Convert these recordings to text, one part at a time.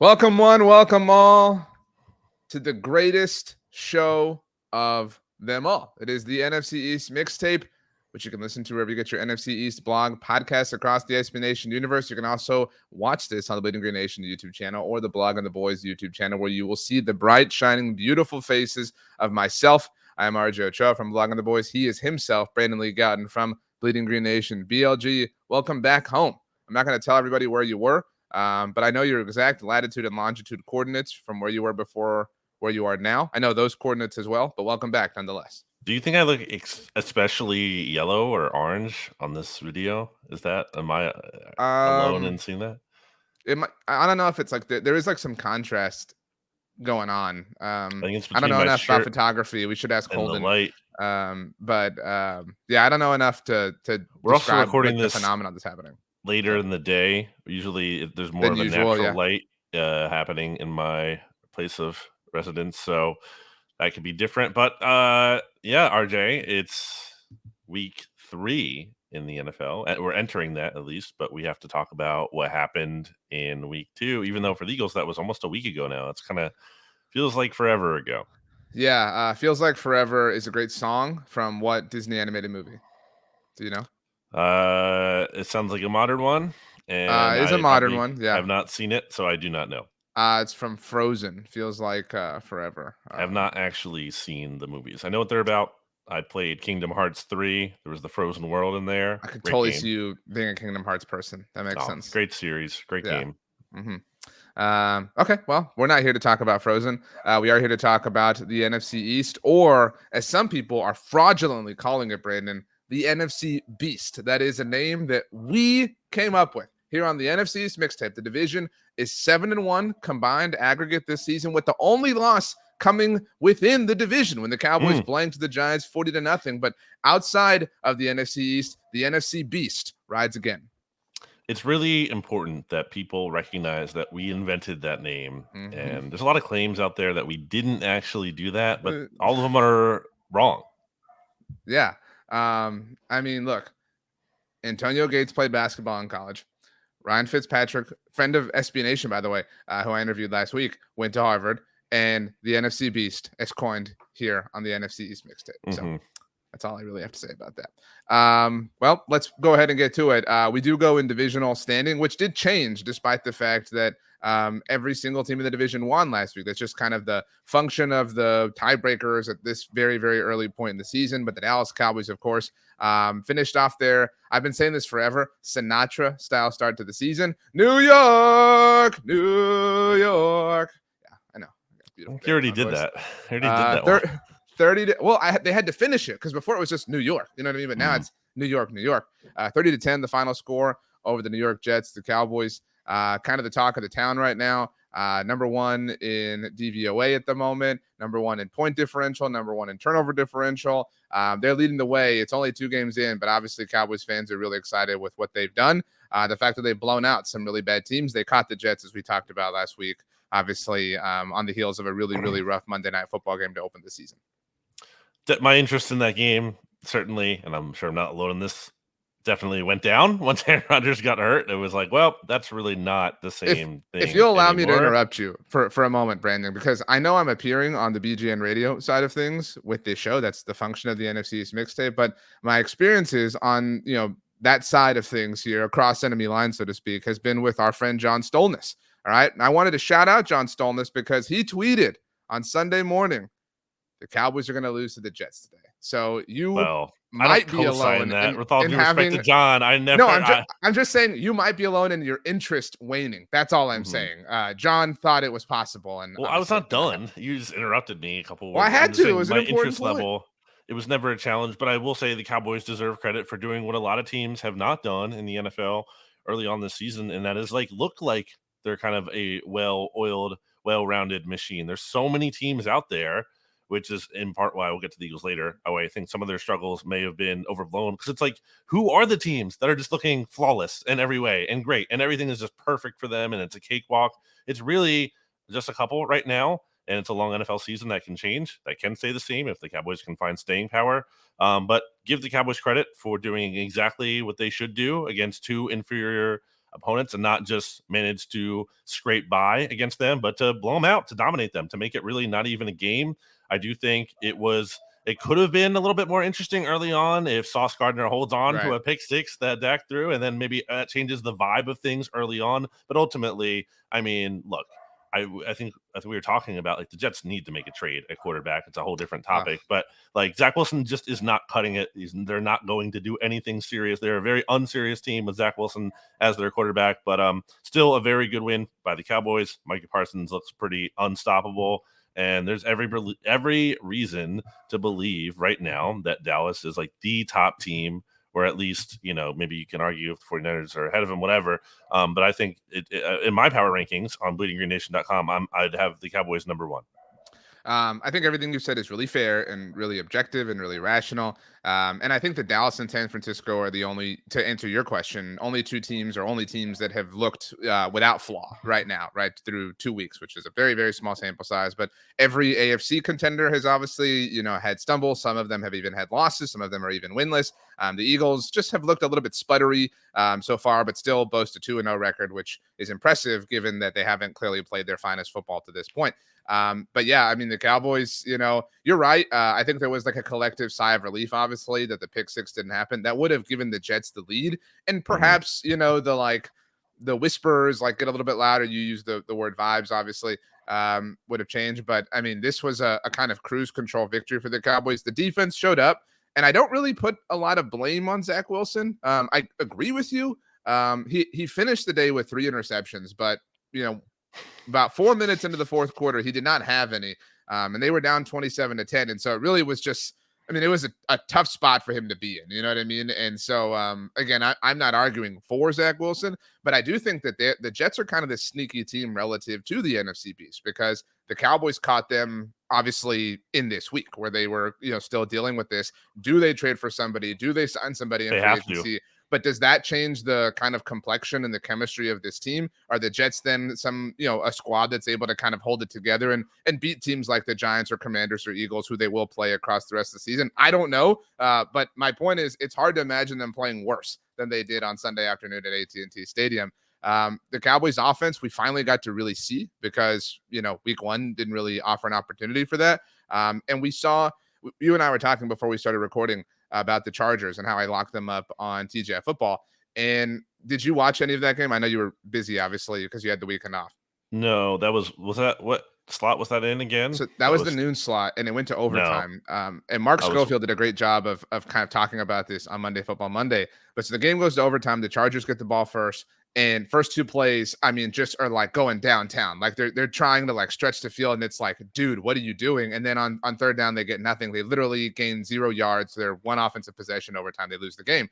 Welcome one, welcome all to the greatest show of them all. It is the NFC East Mixtape, which you can listen to wherever you get your NFC East blog podcasts across the SB Nation universe. You can also watch this on the Bleeding Green Nation YouTube channel or the Blog on the Boys YouTube channel, where you will see the bright, shining, beautiful faces of myself. I am RJ Ochoa from Blog on the Boys. He is himself, Brandon Lee Gowton from Bleeding Green Nation. BLG, welcome back home. I'm not going to tell everybody where you were. But I know your exact latitude and longitude coordinates from where you were before where you are now. I know those coordinates as well, but welcome back nonetheless. Do you think I look especially yellow or orange on this video? Am I alone in seeing that? I don't know if it's like there is like some contrast going on. I think it's I don't between know my enough about shirt photography. We should ask and the Holden. light. Yeah, I don't know enough to We're also describe recording the this phenomenon that's happening later in the day. Usually there's more than of a usual, natural yeah. light happening in my place of residence, so that could be different. But yeah, RJ, it's week 3 in the NFL. We're entering that at least, but we have to talk about what happened in week 2, even though for the Eagles that was almost a week ago now. It's kind of feels like forever ago. Yeah, Feels Like Forever is a great song from what Disney animated movie? Do you know? It sounds like a modern one, and It is a I modern probably one, yeah. have not seen it, so I do not know. It's from Frozen. Feels like forever. I have not actually seen the movies. I know what they're about. I played Kingdom Hearts 3. There was the Frozen world in there. I could Great totally game. see you being a Kingdom Hearts person. That makes sense. Great series. Great Yeah. game. Okay, well, we're not here to talk about Frozen. We are here to talk about the NFC East, or as some people are fraudulently calling it, Brandon, the NFC Beast. That is a name that we came up with here on the NFC East Mixtape. The division is 7-1 combined aggregate this season, with the only loss coming within the division when the Cowboys blanked the Giants 40-0. But outside of the NFC East, the NFC Beast rides again. It's really important that people recognize that we invented that name. And there's a lot of claims out there that we didn't actually do that, but all of them are wrong. Yeah. I mean, look, Antonio Gates played basketball in college. Ryan Fitzpatrick, friend of SB Nation, by the way, who I interviewed last week, went to Harvard. And the NFC Beast is coined here on the NFC East Mixtape. So that's all I really have to say about that. Well, let's go ahead and get to it. We do go in divisional standing, which did change despite the fact that every single team in the division won last week. That's just kind of the function of the tiebreakers at this very, very early point in the season. But the Dallas Cowboys, of course, finished off there. I've been saying this forever. Sinatra style start to the season. New York, New York. Yeah, I know. You already did that. I already did that one. 30 they had to finish it because before it was just New York, you know what I mean? But now it's New York, New York. 30-10, the final score over the New York Jets. The Cowboys, kind of the talk of the town right now. Number 1 in DVOA at the moment, number 1 in point differential, number 1 in turnover differential. They're leading the way. It's only 2 games in, but obviously Cowboys fans are really excited with what they've done. The fact that they've blown out some really bad teams. They caught the Jets, as we talked about last week, obviously on the heels of a really, really rough Monday Night Football game to open the season. My interest in that game, certainly, and I'm sure I'm not alone in this, definitely went down once Aaron Rodgers got hurt. It was like, well, that's really not the same thing. If you'll allow anymore. me to interrupt you for a moment, Brandon, because I know I'm appearing on the BGN radio side of things with this show. That's the function of the NFC East Mixtape. But my experiences on, that side of things here across enemy lines, so to speak, has been with our friend John Stolness. All right. And I wanted to shout out John Stolness because he tweeted on Sunday morning, the Cowboys are going to lose to the Jets today. So might be alone. That. With all due respect to John, I'm just saying you might be alone in your interest waning. That's all I'm saying. John thought it was possible, and I was not done. You just interrupted me a couple. Well, I had to. It was my an important interest level. It was never a challenge, but I will say the Cowboys deserve credit for doing what a lot of teams have not done in the NFL early on this season, and that is look like they're kind of a well-oiled, well-rounded machine. There's so many teams out there, which is in part why we'll get to the Eagles later. I think some of their struggles may have been overblown because it's like, who are the teams that are just looking flawless in every way and great and everything is just perfect for them and it's a cakewalk? It's really just a couple right now, and it's a long NFL season that can change, that can stay the same if the Cowboys can find staying power. But give the Cowboys credit for doing exactly what they should do against 2 inferior opponents and not just manage to scrape by against them, but to blow them out, to dominate them, to make it really not even a game. I do think it could have been a little bit more interesting early on if Sauce Gardner holds on to Right. a pick six that Dak threw, and then maybe that changes the vibe of things early on. But ultimately, I mean, look, I think we were talking about like the Jets need to make a trade at quarterback. It's a whole different topic, but like Zach Wilson just is not cutting it. They're not going to do anything serious. They're a very unserious team with Zach Wilson as their quarterback, but still a very good win by the Cowboys. Micah Parsons looks pretty unstoppable. And there's every reason to believe right now that Dallas is like the top team, or at least, maybe you can argue if the 49ers are ahead of them, whatever. But I think in my power rankings on bleedinggreennation.com, I'd have the Cowboys number one. I think everything you said is really fair and really objective and really rational. And I think that Dallas and San Francisco are the only, to answer your question, only two teams or only teams that have looked without flaw right now, right through 2 weeks, which is a very, very small sample size. But every AFC contender has obviously, had stumbles. Some of them have even had losses. Some of them are even winless. The Eagles just have looked a little bit sputtery so far, but still boast a 2-0 record, which is impressive given that they haven't clearly played their finest football to this point. But yeah, I mean, the Cowboys, you're right. I think there was like a collective sigh of relief, obviously, that the pick six didn't happen. That would have given the Jets the lead. And perhaps, the whispers like get a little bit louder. You use the word vibes, obviously, would have changed. But I mean, this was a kind of cruise control victory for the Cowboys. The defense showed up, and I don't really put a lot of blame on Zach Wilson. I agree with you. He finished the day with 3 interceptions, but, about 4 minutes into the fourth quarter, he did not have any, and they were down 27-10. And so it really was just, it was a tough spot for him to be in, you know what I mean? And so, again, I'm not arguing for Zach Wilson, but I do think that the Jets are kind of this sneaky team relative to the NFC Beast, because the Cowboys caught them obviously in this week where they were, still dealing with this. Do they trade for somebody? Do they sign somebody in free agency? But does that change the kind of complexion and the chemistry of this team? Are the Jets then a squad that's able to kind of hold it together and beat teams like the Giants or Commanders or Eagles, who they will play across the rest of the season? I don't know. But my point is, it's hard to imagine them playing worse than they did on Sunday afternoon at AT&T Stadium. The Cowboys offense, we finally got to really see, because, week one didn't really offer an opportunity for that. And we saw, you and I were talking before we started recording about the Chargers and how I locked them up on TGI Football. And did you watch any of that game? I know you were busy, obviously, because you had the weekend off. No, was that what slot was that in again? So that was the noon slot, and it went to overtime. No. And Mark Schofield did a great job of kind of talking about this on Monday Football Monday. But so the game goes to overtime. The Chargers get the ball first. And first 2 plays, just are like going downtown. Like they're trying to like stretch the field, and it's like, dude, what are you doing? And then on third down, they get nothing. They literally gain 0 yards. They're 1 offensive possession overtime. They lose the game.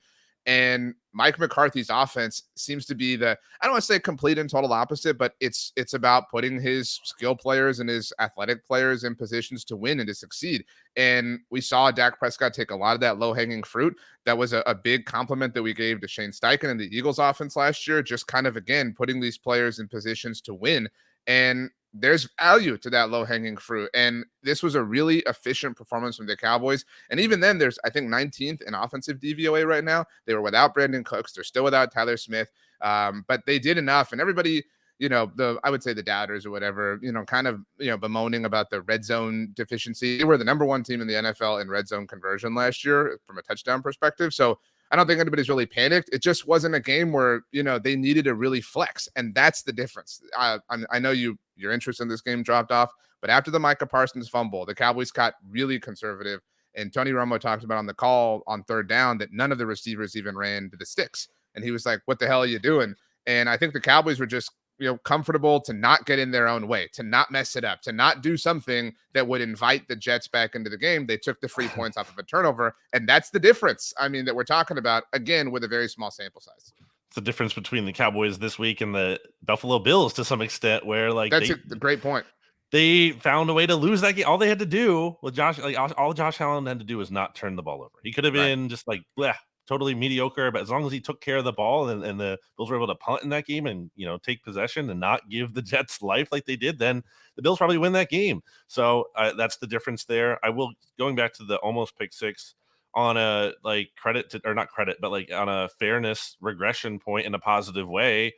And Mike McCarthy's offense seems to be I don't want to say complete and total opposite, but it's about putting his skill players and his athletic players in positions to win and to succeed. And we saw Dak Prescott take a lot of that low-hanging fruit. That was a big compliment that we gave to Shane Steichen and the Eagles offense last year, just kind of, again, putting these players in positions to win. And there's value to that low-hanging fruit. And this was a really efficient performance from the Cowboys. And even then, there's, I think, 19th in offensive DVOA right now. They were without Brandon Cooks. They're still without Tyler Smith. But they did enough. And everybody, I would say the doubters or whatever, kind of, bemoaning about the red zone deficiency. They were the number 1 team in the NFL in red zone conversion last year from a touchdown perspective. So I don't think anybody's really panicked. It just wasn't a game where, they needed to really flex. And that's the difference. I know your interest in this game dropped off, but after the Micah Parsons fumble, the Cowboys got really conservative. And Tony Romo talked about on the call on third down that none of the receivers even ran to the sticks. And he was like, what the hell are you doing? And I think the Cowboys were just, comfortable to not get in their own way, to not mess it up, to not do something that would invite the Jets back into the game. They took the free points off of a turnover. And that's the difference, that we're talking about, again, with a very small sample size. It's the difference between the Cowboys this week and the Buffalo Bills to some extent, where that's a great point. They found a way to lose that game. All they had to do with all Josh Allen had to do was not turn the ball over. He could have been just like, totally mediocre, but as long as he took care of the ball and the Bills were able to punt in that game and, take possession and not give the Jets life like they did, then the Bills probably win that game. So that's the difference there. I will, going back to the almost pick six on a like credit to, or not credit, but like on a fairness regression point in a positive way,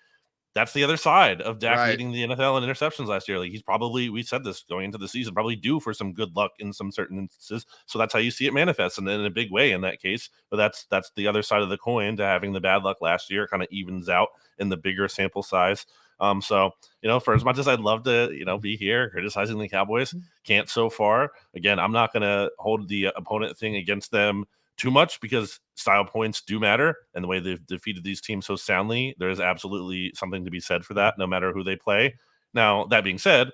that's the other side of Dak Right. leading the NFL in interceptions last year. Like he's probably, we said this going into the season, probably due for some good luck in some certain instances. So that's how you see it manifest, and then in a big way in that case. But that's the other side of the coin to having the bad luck last year. Kind of evens out in the bigger sample size. So for as much as I'd love to, be here criticizing the Cowboys, can't so far. Again, I'm not gonna hold the opponent thing against them too much because style points do matter, and the way they've defeated these teams so soundly, there is absolutely something to be said for that, no matter who they play. Now, that being said,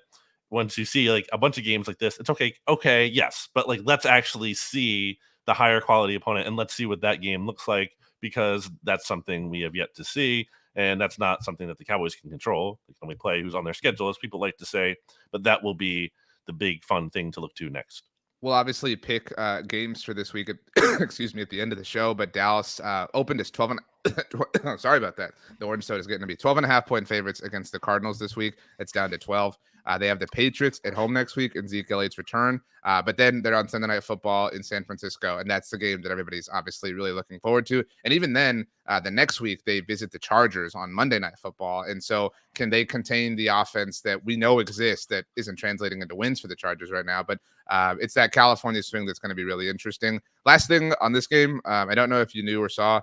once you see like a bunch of games like this, it's okay, yes, but like let's actually see the higher quality opponent and let's see what that game looks like, because that's something we have yet to see, and that's not something that the Cowboys can control. They can only play who's on their schedule, as people like to say, but that will be the big fun thing to look to next. We'll obviously pick games for this week, excuse me, at the end of the show. But Dallas opened as 12 and sorry about that. The orange soda is getting to be 12.5-point favorites against the Cardinals this week. It's down to 12. They have the Patriots at home next week in Zeke Elliott's return. But then they're on Sunday Night Football in San Francisco, and that's the game that everybody's obviously really looking forward to. And even then, the next week they visit the Chargers on Monday Night Football. And so can they contain the offense that we know exists that isn't translating into wins for the Chargers right now? But it's that California swing that's going to be really interesting. Last thing on this game, I don't know if you knew or saw,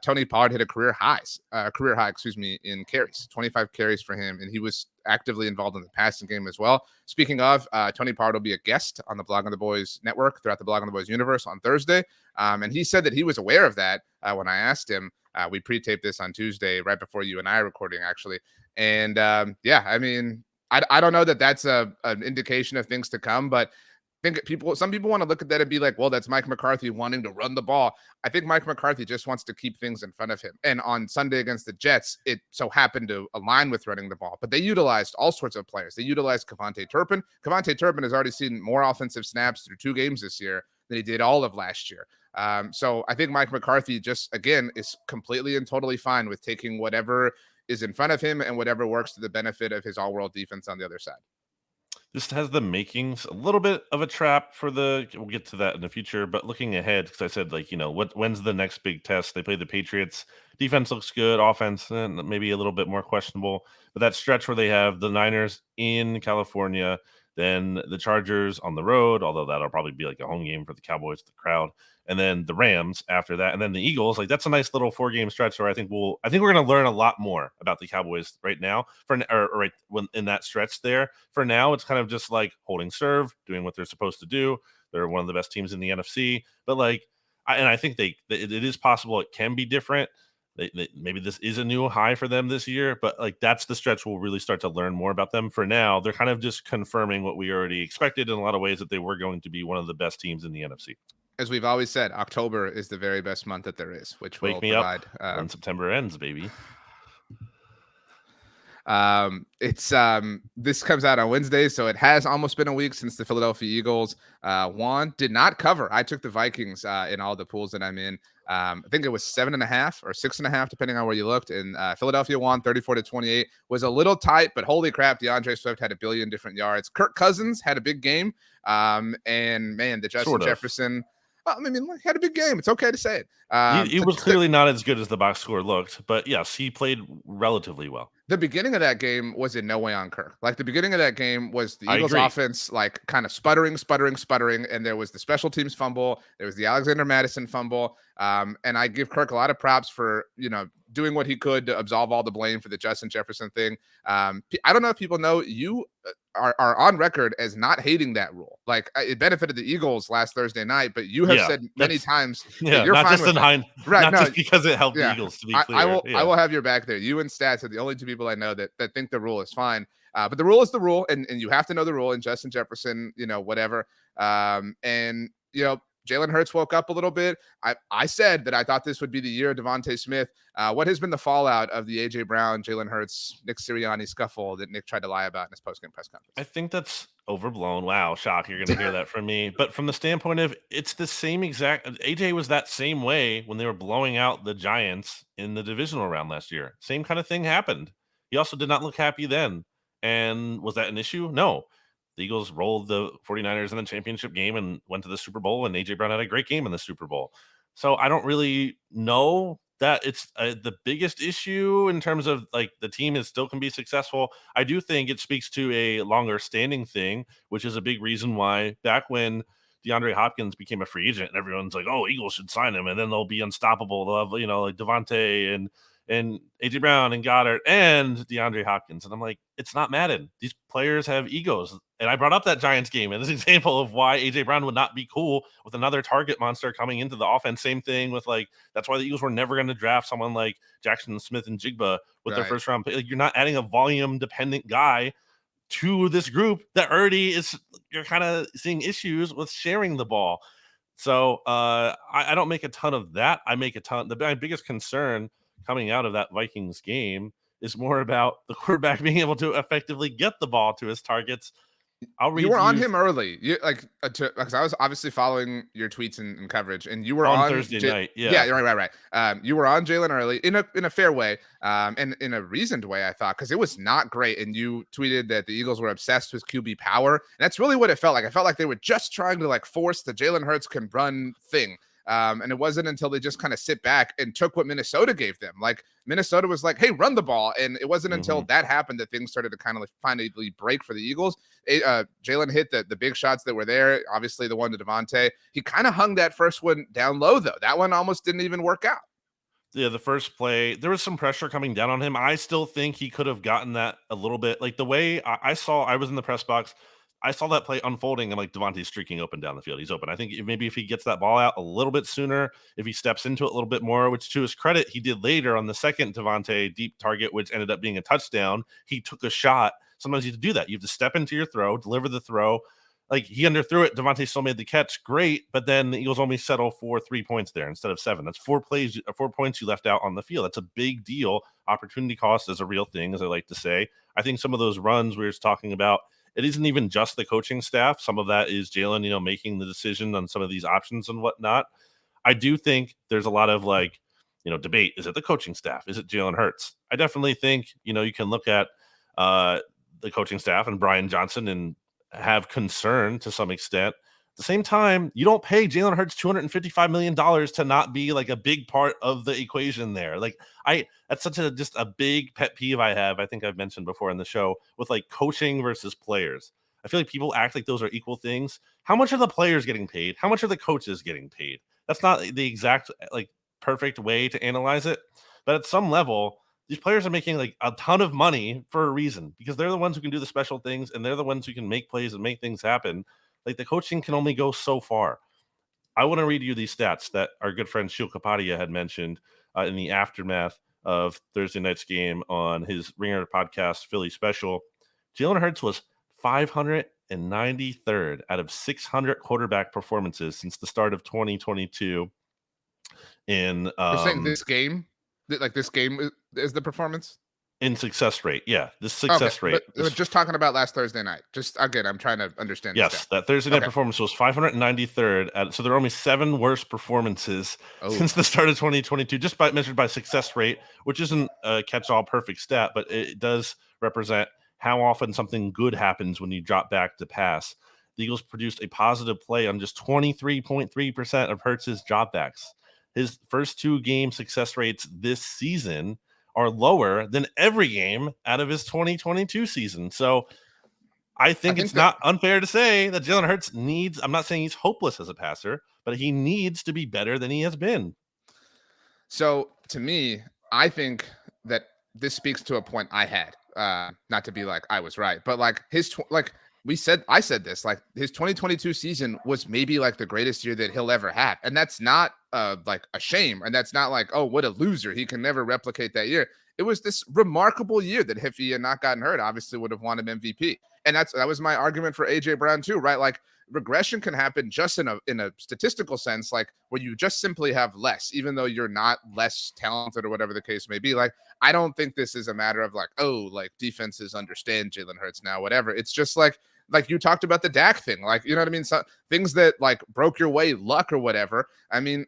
Tony Pollard hit a career high, in carries, 25 carries for him, and he was actively involved in the passing game as well. Speaking of, Tony Pollard will be a guest on the Blog on the Boys network throughout the Blog on the Boys universe on Thursday, and he said that he was aware of that when I asked him. We pre-taped this on Tuesday, right before you and I are recording, actually, and I mean, I don't know that that's an indication of things to come, but some people want to look at that and be like, well, that's Mike McCarthy wanting to run the ball. I think Mike McCarthy just wants to keep things in front of him. And on Sunday against the Jets, it so happened to align with running the ball. But they utilized all sorts of players. They utilized Kevontae Turpin. Kevontae Turpin has already seen more offensive snaps through 2 games this year than he did all of last year. So I think Mike McCarthy just, again, is completely and totally fine with taking whatever is in front of him and whatever works to the benefit of his all-world defense on the other side. This has the makings a little bit of a trap for we'll get to that in the future, but looking ahead, because I said, like, when's the next big test? They play the Patriots. Defense looks good. Offense, maybe a little bit more questionable. But that stretch where they have the Niners in California, then the Chargers on the road, although that'll probably be like a home game for the Cowboys, the crowd, and then the Rams after that, and then the Eagles. Like, that's a nice little 4-game stretch where I think we're going to learn a lot more about the Cowboys right now. Right when in that stretch there. For now, it's kind of just like holding serve, doing what they're supposed to do. They're one of the best teams in the NFC, but like, I think it is possible it can be different. Maybe this is a new high for them this year, but like that's the stretch we'll really start to learn more about them. For now, they're kind of just confirming what we already expected in a lot of ways, that they were going to be one of the best teams in the NFC. As we've always said, October is the very best month that there is, which Wake will me provide up when September ends, baby. This comes out on Wednesday, so it has almost been a week since the Philadelphia Eagles did not cover. I took the Vikings in all the pools that I'm in. I think it was 7.5 or 6.5, depending on where you looked. And Philadelphia won 34-28. Was a little tight, but holy crap, DeAndre Swift had a billion different yards. Kirk Cousins had a big game. And man, the Justin Jefferson. I mean, had a big game. It's okay to say it. He was clearly not as good as the box score looked, but yes, he played relatively well. The beginning of that game was in no way on Kirk. Like, the beginning of that game was the Eagles offense, like, kind of sputtering. And there was the special teams fumble. There was the Alexander Madison fumble. And I give Kirk a lot of props for, doing what he could to absolve all the blame for the Justin Jefferson thing. I don't know if people know, you are on record as not hating that rule. Like, it benefited the Eagles last Thursday night, but you have said many times that you're not fine just with that. Right, not just because it helped the Eagles, to be clear. I will have your back there. You and Stats are the only 2 people I know that think the rule is fine. But the rule is the rule, and you have to know the rule. And Justin Jefferson, whatever. Jalen Hurts woke up a little bit. I said that I thought this would be the year of Devontae Smith. What has been the fallout of the A.J. Brown, Jalen Hurts, Nick Sirianni scuffle that Nick tried to lie about in his post-game press conference? I think that's overblown. Wow, shock. You're going to hear that from me. But from the standpoint of, it's the same exact – A.J. was that same way when they were blowing out the Giants in the divisional round last year. Same kind of thing happened. He also did not look happy then. And was that an issue? No. The Eagles rolled the 49ers in the championship game and went to the Super Bowl, and A.J. Brown had a great game in the Super Bowl. So I don't really know that it's the biggest issue in terms of like the team is still can be successful. I do think it speaks to a longer standing thing, which is a big reason why back when DeAndre Hopkins became a free agent and everyone's like, oh, Eagles should sign him and then they'll be unstoppable. They'll have, like Devontae and A.J. Brown and Goddard and DeAndre Hopkins. And I'm like, it's not Madden. These players have egos. And I brought up that Giants game as an example of why A.J. Brown would not be cool with another target monster coming into the offense. Same thing with that's why the Eagles were never going to draft someone like Jackson Smith and Jigba with their first round pick. Like, you're not adding a volume dependent guy to this group that already is, you're kind of seeing issues with sharing the ball. So I don't make a ton of that. I make my biggest concern coming out of that Vikings game is more about the quarterback being able to effectively get the ball to his targets. You were on him early, because I was obviously following your tweets and coverage, and you were on Thursday night. Yeah, right. You were on Jalen early in a fair way, and in a reasoned way, I thought, because it was not great. And you tweeted that the Eagles were obsessed with QB power, and that's really what it felt like. I felt like they were just trying to force the Jalen Hurts can run thing. And it wasn't until they just kind of sit back and took what Minnesota gave them. Like, Minnesota was like, hey, run the ball. And it wasn't until that happened that things started to kind of finally break for the Eagles. Jalen hit the big shots that were there. Obviously, the one to Devontae. He kind of hung that first one down low, though. That one almost didn't even work out. Yeah, the first play, there was some pressure coming down on him. I still think he could have gotten that a little bit. Like, the way I was in the press box, I saw that play unfolding and Devontae's streaking open down the field. He's open. I think maybe if he gets that ball out a little bit sooner, if he steps into it a little bit more, which to his credit, he did later on the second Devontae deep target, which ended up being a touchdown. He took a shot. Sometimes you have to do that. You have to step into your throw, deliver the throw. Like, he underthrew it. Devontae still made the catch. Great. But then the Eagles only settle for 3 points there instead of 7. That's 4 points you left out on the field. That's a big deal. Opportunity cost is a real thing, as I like to say. I think some of those runs we were just talking about, it isn't even just the coaching staff. Some of that is Jalen, making the decision on some of these options and whatnot. I do think there's a lot of debate. Is it the coaching staff? Is it Jalen Hurts? I definitely think, you can look at the coaching staff and Brian Johnson and have concern to some extent. At the same time, you don't pay Jalen Hurts $255 million to not be a big part of the equation there. That's such just a big pet peeve I have. I think I've mentioned before in the show with coaching versus players. I feel like people act like those are equal things. How much are the players getting paid? How much are the coaches getting paid? That's not the exact perfect way to analyze it. But at some level, these players are making a ton of money for a reason, because they're the ones who can do the special things and they're the ones who can make plays and make things happen. The coaching can only go so far. I want to read you these stats that our good friend Shil Kapadia had mentioned in the aftermath of Thursday night's game on his Ringer podcast, Philly Special. Jalen Hurts was 593rd out of 600 quarterback performances since the start of 2022. You're saying this game? This game is the performance? In success rate, yeah. This success rate. But just talking about last Thursday night. Just again, I'm trying to understand. Yes, that Thursday night performance was 593rd. So there are only 7 worse performances since the start of 2022, just measured by success rate, which isn't a catch-all perfect stat, but it does represent how often something good happens when you drop back to pass. The Eagles produced a positive play on just 23.3% of Hurts's dropbacks. His first 2 game success rates this season are lower than every game out of his 2022 season. So I think it's not unfair to say that Jalen Hurts needs, I'm not saying he's hopeless as a passer, but he needs to be better than he has been. So to me, I think that this speaks to a point I had, not to be I was right, but I said this, his 2022 season was maybe the greatest year that he'll ever have. And that's not a shame. And that's not oh, what a loser. He can never replicate that year. It was this remarkable year that if he had not gotten hurt, obviously would have won him MVP. And that was my argument for A.J. Brown too, right? Regression can happen just in a statistical sense, where you just simply have less, even though you're not less talented or whatever the case may be. I don't think this is a matter of defenses understand Jalen Hurts now, whatever. It's just like you talked about the Dak thing, you know what I mean? So things that broke your way, luck or whatever. I mean,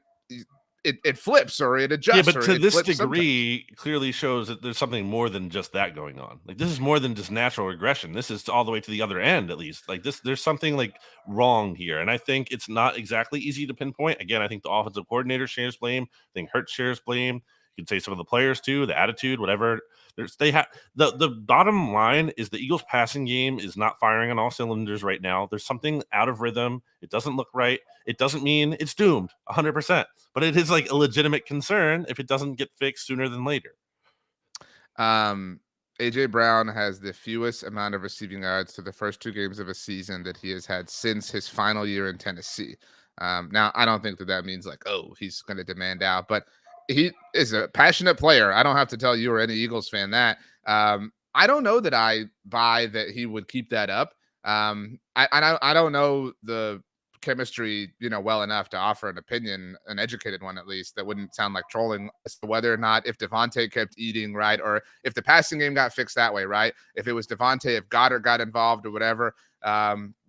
it flips or it Yeah, adjusts but or to it this flips sometimes. degree, clearly shows that there's something more than just that going on. Like this is more than just natural regression. This is all the way to the other end, at least. Like this, there's something like wrong here, and I think it's not exactly easy to pinpoint. Again, I think the offensive coordinator shares blame. I think Hurts shares blame. You can say some of the players too, the attitude, whatever. They have the bottom line is the Eagles' passing game is not firing on all cylinders right now. There's something out of rhythm. It doesn't look right. It doesn't mean it's doomed 100%, but it is like a legitimate concern if it doesn't get fixed sooner than later. AJ Brown has the fewest amount of receiving yards to the first 2 games of a season that he has had since his final year in Tennessee. Now, I don't think that means like, oh, he's going to demand out, but he is a passionate player. I don't have to tell you or any Eagles fan that. I don't know that I buy that he would keep that up. I don't know the chemistry, well enough to offer an opinion, an educated one at least, that wouldn't sound like trolling as to whether or not if Devontae kept eating, right, or if the passing game got fixed that way, right? If it was Devontae, if Goddard got involved or whatever,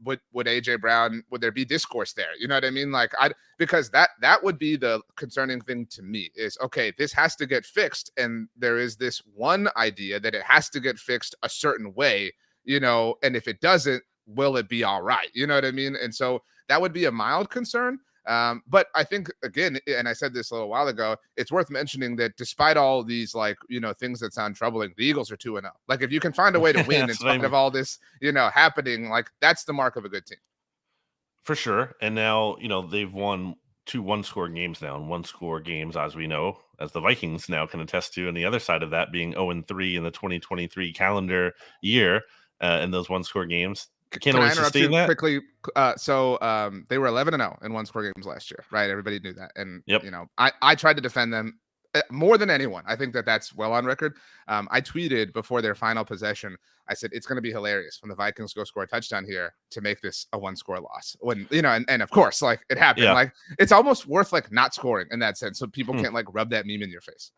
would AJ Brown, would there be discourse there? You know what I mean? Like because that would be the concerning thing to me is, okay, this has to get fixed, and there is this one idea that it has to get fixed a certain way, and if it doesn't, will it be all right? You know what I mean? And so that would be a mild concern. But I think, again, and I said this a little while ago, it's worth mentioning that despite all these, like, things that sound troubling, the Eagles are 2-0. Like, if you can find a way to win in spite of all this, happening, like, that's the mark of a good team. For sure. And now, they've won 2 one-score games now, and one-score games, as we know, as the Vikings now can attest to, and the other side of that being 0-3 in the 2023 calendar year, in those one-score games. Can't Can I always interrupt sustain you that. quickly? So they were 11-0 in one-score games last year, right? Everybody knew that, and Yep. I tried to defend them more than anyone. I think that's well on record. I tweeted before their final possession. I said it's going to be hilarious when the Vikings go score a touchdown here to make this a one-score loss. When and of course, like, it happened. Yeah. Like, it's almost worth like not scoring in that sense, so people can't like rub that meme in your face.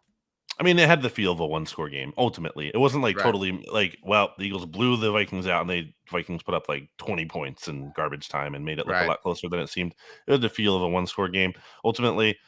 I mean, it had the feel of a one-score game. Ultimately, it wasn't like Right. totally like, well, the Eagles blew the Vikings out, and the Vikings put up like 20 points in garbage time and made it look a Right. lot closer than it seemed. It had the feel of a one-score game. Ultimately,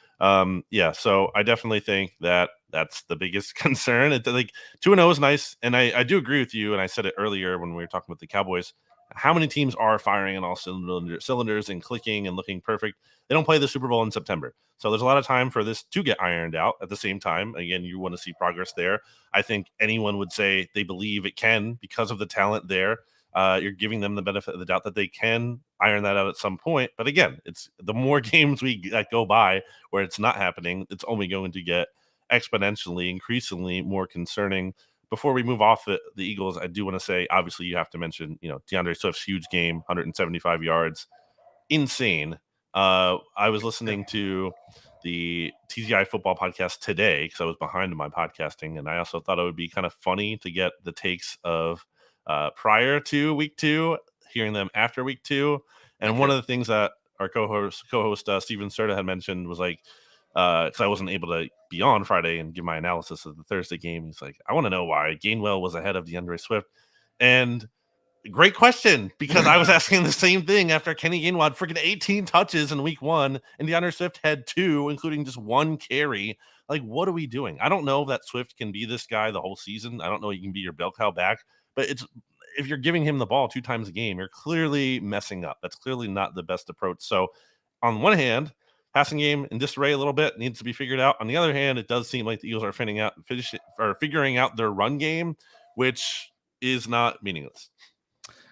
yeah. So I definitely think that that's the biggest concern. It's like 2-0 is nice, and I do agree with you. And I said it earlier when we were talking about the Cowboys. How many teams are firing on all cylinders and clicking and looking perfect? They don't play the Super Bowl in September. So there's a lot of time for this to get ironed out. At the same time, again, you want to see progress there. I think anyone would say they believe it can because of the talent there. You're giving them the benefit of the doubt that they can iron that out at some point. But again, it's the more games we go by where it's not happening, it's only going to get exponentially, increasingly more concerning. Before we move off the Eagles, I do want to say, obviously, you have to mention, DeAndre Swift's huge game, 175 yards, insane. I was listening to the TGI football podcast today because I was behind in my podcasting, and I also thought it would be kind of funny to get the takes of prior to week 2, hearing them after week 2. And one of the things that our co-host Steven Serta had mentioned was like, because I wasn't able to be on Friday and give my analysis of the Thursday game. He's like, I want to know why Gainwell was ahead of DeAndre Swift. And great question, because I was asking the same thing after Kenny Gainwell had freaking 18 touches in week 1, and DeAndre Swift had 2, including just 1 carry. Like, what are we doing? I don't know that Swift can be this guy the whole season. I don't know he can be your bell cow back, but if you're giving him the ball 2 times a game, you're clearly messing up. That's clearly not the best approach. So, on one hand, passing game in disarray a little bit, needs to be figured out. On the other hand, it does seem like the Eagles are figuring out their run game, which is not meaningless.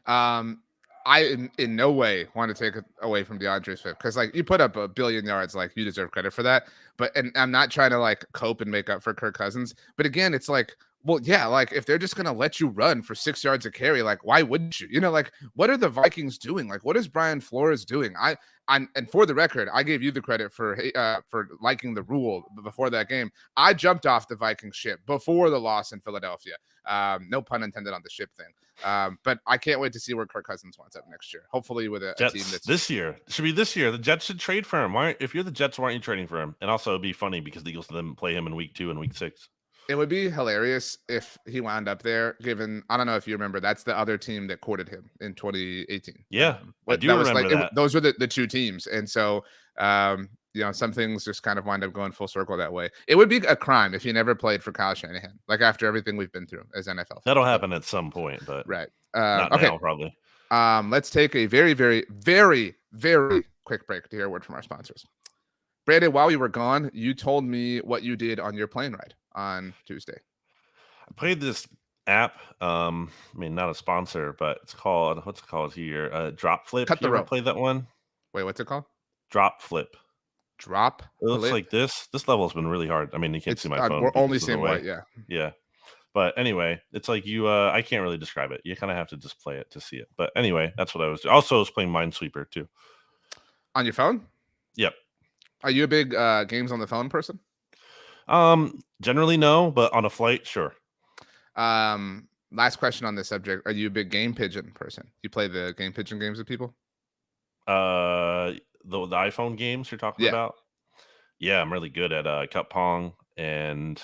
I in no way want to take it away from DeAndre Swift, because like, you put up 1 billion yards, like, you deserve credit for that. And I'm not trying to like cope and make up for Kirk Cousins, but again, it's like, well, yeah, like, if they're just gonna let you run for 6 yards a carry, like, why wouldn't you? Like, what are the Vikings doing? Like, what is Brian Flores doing? And for the record, I gave you the credit for liking the rule before that game. I jumped off the Viking ship before the loss in Philadelphia. No pun intended on the ship thing. But I can't wait to see where Kirk Cousins winds up next year. Hopefully with a team that's this year. It should be this year. The Jets should trade for him. If you're the Jets, why aren't you trading for him? And also, it'd be funny because the Eagles then play him in week 2 and week 6. It would be hilarious if he wound up there, given, I don't know if you remember, that's the other team that courted him in 2018. Yeah, I do remember that. Those were the 2 teams. And so, some things just kind of wind up going full circle that way. It would be a crime if you never played for Kyle Shanahan, like after everything we've been through as NFL fans. That'll happen at some point, but Right. not Okay. now, probably. Let's take a very, very, very, very quick break to hear a word from our sponsors. Brandon, while we were gone, you told me what you did on your plane ride on Tuesday. I played this app. I mean, not a sponsor, but it's called, what's it called here? Drop Flip. Cut the You ever rope. played that one? Wait, what's it called? Drop Flip. Drop. It looks Flip? like this. This level's been really hard. I mean, you can't see my phone. We're only because of the seeing way. white, yeah. Yeah. But anyway, it's like you, I can't really describe it. You kind of have to just play it to see it. But anyway, that's what I was doing. Also, I was playing Minesweeper too. On your phone? Yep. Are you a big games on the phone person? Generally no, but on a flight, sure. Last question on this subject. Are you a big Game Pigeon person? You play the Game Pigeon games with people? The iPhone games you're talking Yeah. about? Yeah, I'm really good at Cup Pong and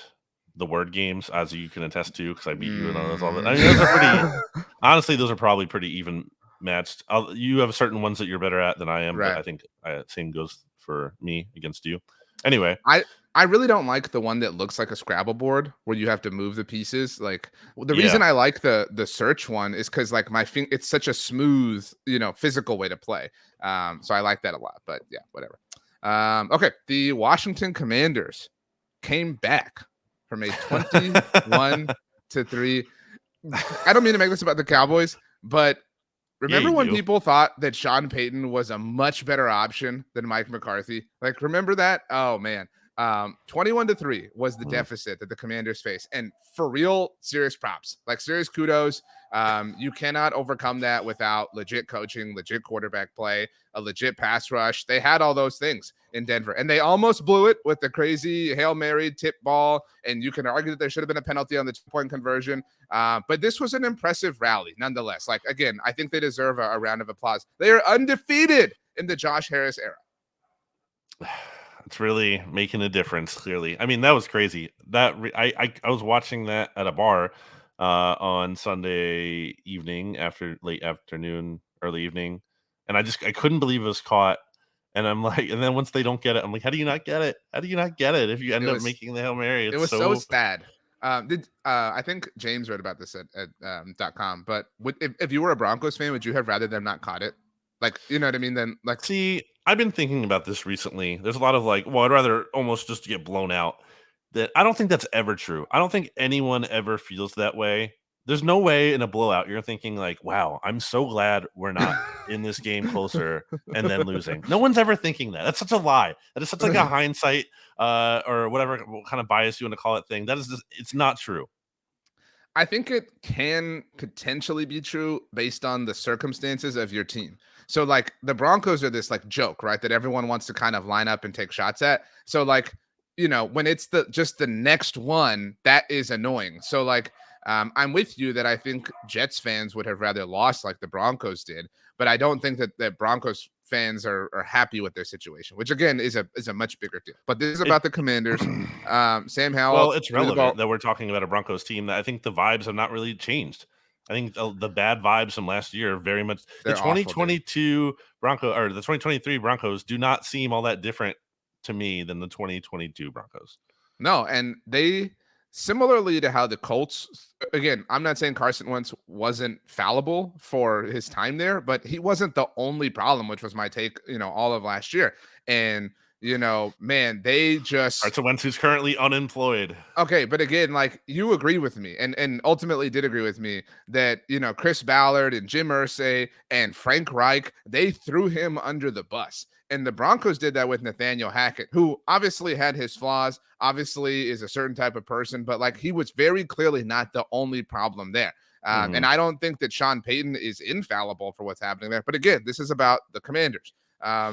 the word games, as you can attest to, because I beat you in those all the. I mean, those are pretty. Honestly, those are probably pretty even matched. You have certain ones that you're better at than I am, Right. but I think same goes for me against you. Anyway, I really don't like the one that looks like a Scrabble board where you have to move the pieces. Like the reason I like the search one is because like it's such a smooth, physical way to play. So I like that a lot. But yeah, whatever. Okay, the Washington Commanders came back from a 21-3. I don't mean to make this about the Cowboys, but remember when people thought that Sean Payton was a much better option than Mike McCarthy? Like, remember that? Oh man. 21-3 was the deficit that the Commanders face, and for real, serious props, like serious kudos. You cannot overcome that without legit coaching, legit quarterback play, a legit pass rush. They had all those things in Denver, and they almost blew it with the crazy Hail Mary tip ball, and you can argue that there should have been a penalty on the 2-point conversion, but this was an impressive rally nonetheless. Like, again, I think they deserve a round of applause. They are undefeated in the Josh Harris era. It's really making a difference. Clearly, I mean, that was crazy. That I was watching that at a bar on Sunday evening, after late afternoon, early evening, and I couldn't believe it was caught. And I'm like, and then once they don't get it, I'm like, how do you not get it? How do you not get it if you end up making the Hail Mary? It was so sad. I think James wrote about this at .com, but if you were a Broncos fan, would you have rather them not caught it? Like, you know what I mean? Then, like, see, I've been thinking about this recently. There's a lot of like, well, I'd rather almost just get blown out. That I don't think that's ever true. I don't think anyone ever feels that way. There's no way in a blowout you're thinking like, wow, I'm so glad we're not in this game closer and then losing. No one's ever thinking that. That's such a lie. That is such like a hindsight or whatever kind of bias you want to call it thing. That is just, it's not true. I think it can potentially be true based on the circumstances of your team. So like the Broncos are this like joke, right? That everyone wants to kind of line up and take shots at. So like, when it's just the next one, that is annoying. So like, I'm with you that I think Jets fans would have rather lost like the Broncos did, but I don't think that Broncos fans are happy with their situation, which again is a much bigger deal. But this is about the Commanders. Sam Howell. Well, it's relevant that we're talking about a Broncos team that I think the vibes have not really changed. I think the bad vibes from last year are very much the 2022 Broncos or the 2023 Broncos do not seem all that different to me than the 2022 Broncos. No, and they similarly to how the Colts, again, I'm not saying Carson Wentz wasn't fallible for his time there, but he wasn't the only problem, which was my take, all of last year. And man, they just Carson Wentz, who's currently unemployed. Okay, but again, like you agree with me, and ultimately did agree with me that Chris Ballard and Jim Irsay and Frank Reich, they threw him under the bus. And the Broncos did that with Nathaniel Hackett, who obviously had his flaws, obviously is a certain type of person, but like he was very clearly not the only problem there. And I don't think that Sean Payton is infallible for what's happening there. But again, this is about the Commanders.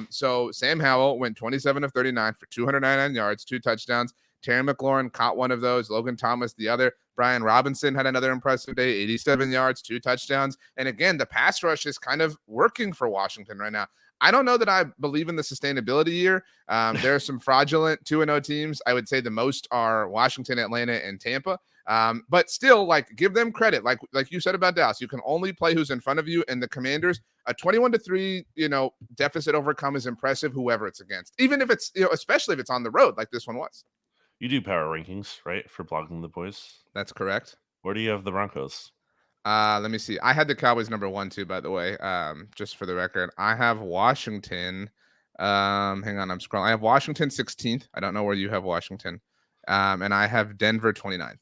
So Sam Howell went 27 of 39 for 299 yards, 2 touchdowns. Terry McLaurin caught one of those. Logan Thomas, the other. Brian Robinson had another impressive day, 87 yards, 2 touchdowns. And again, the pass rush is kind of working for Washington right now. I don't know that I believe in the sustainability here. There are some fraudulent 2-0 teams. I would say the most are Washington, Atlanta, and Tampa. But still, like, give them credit. Like you said about Dallas, you can only play who's in front of you, and the Commanders, a 21-3, deficit overcome is impressive, whoever it's against, even if it's, especially if it's on the road like this one was. You do power rankings, right, for Blogging the Boys? That's correct. Where do you have the Broncos? Let me see. I had the Cowboys number 1 too, by the way. Just for the record, I have Washington. Hang on, I'm scrolling. I have Washington 16th. I don't know where you have Washington. And I have Denver 29th.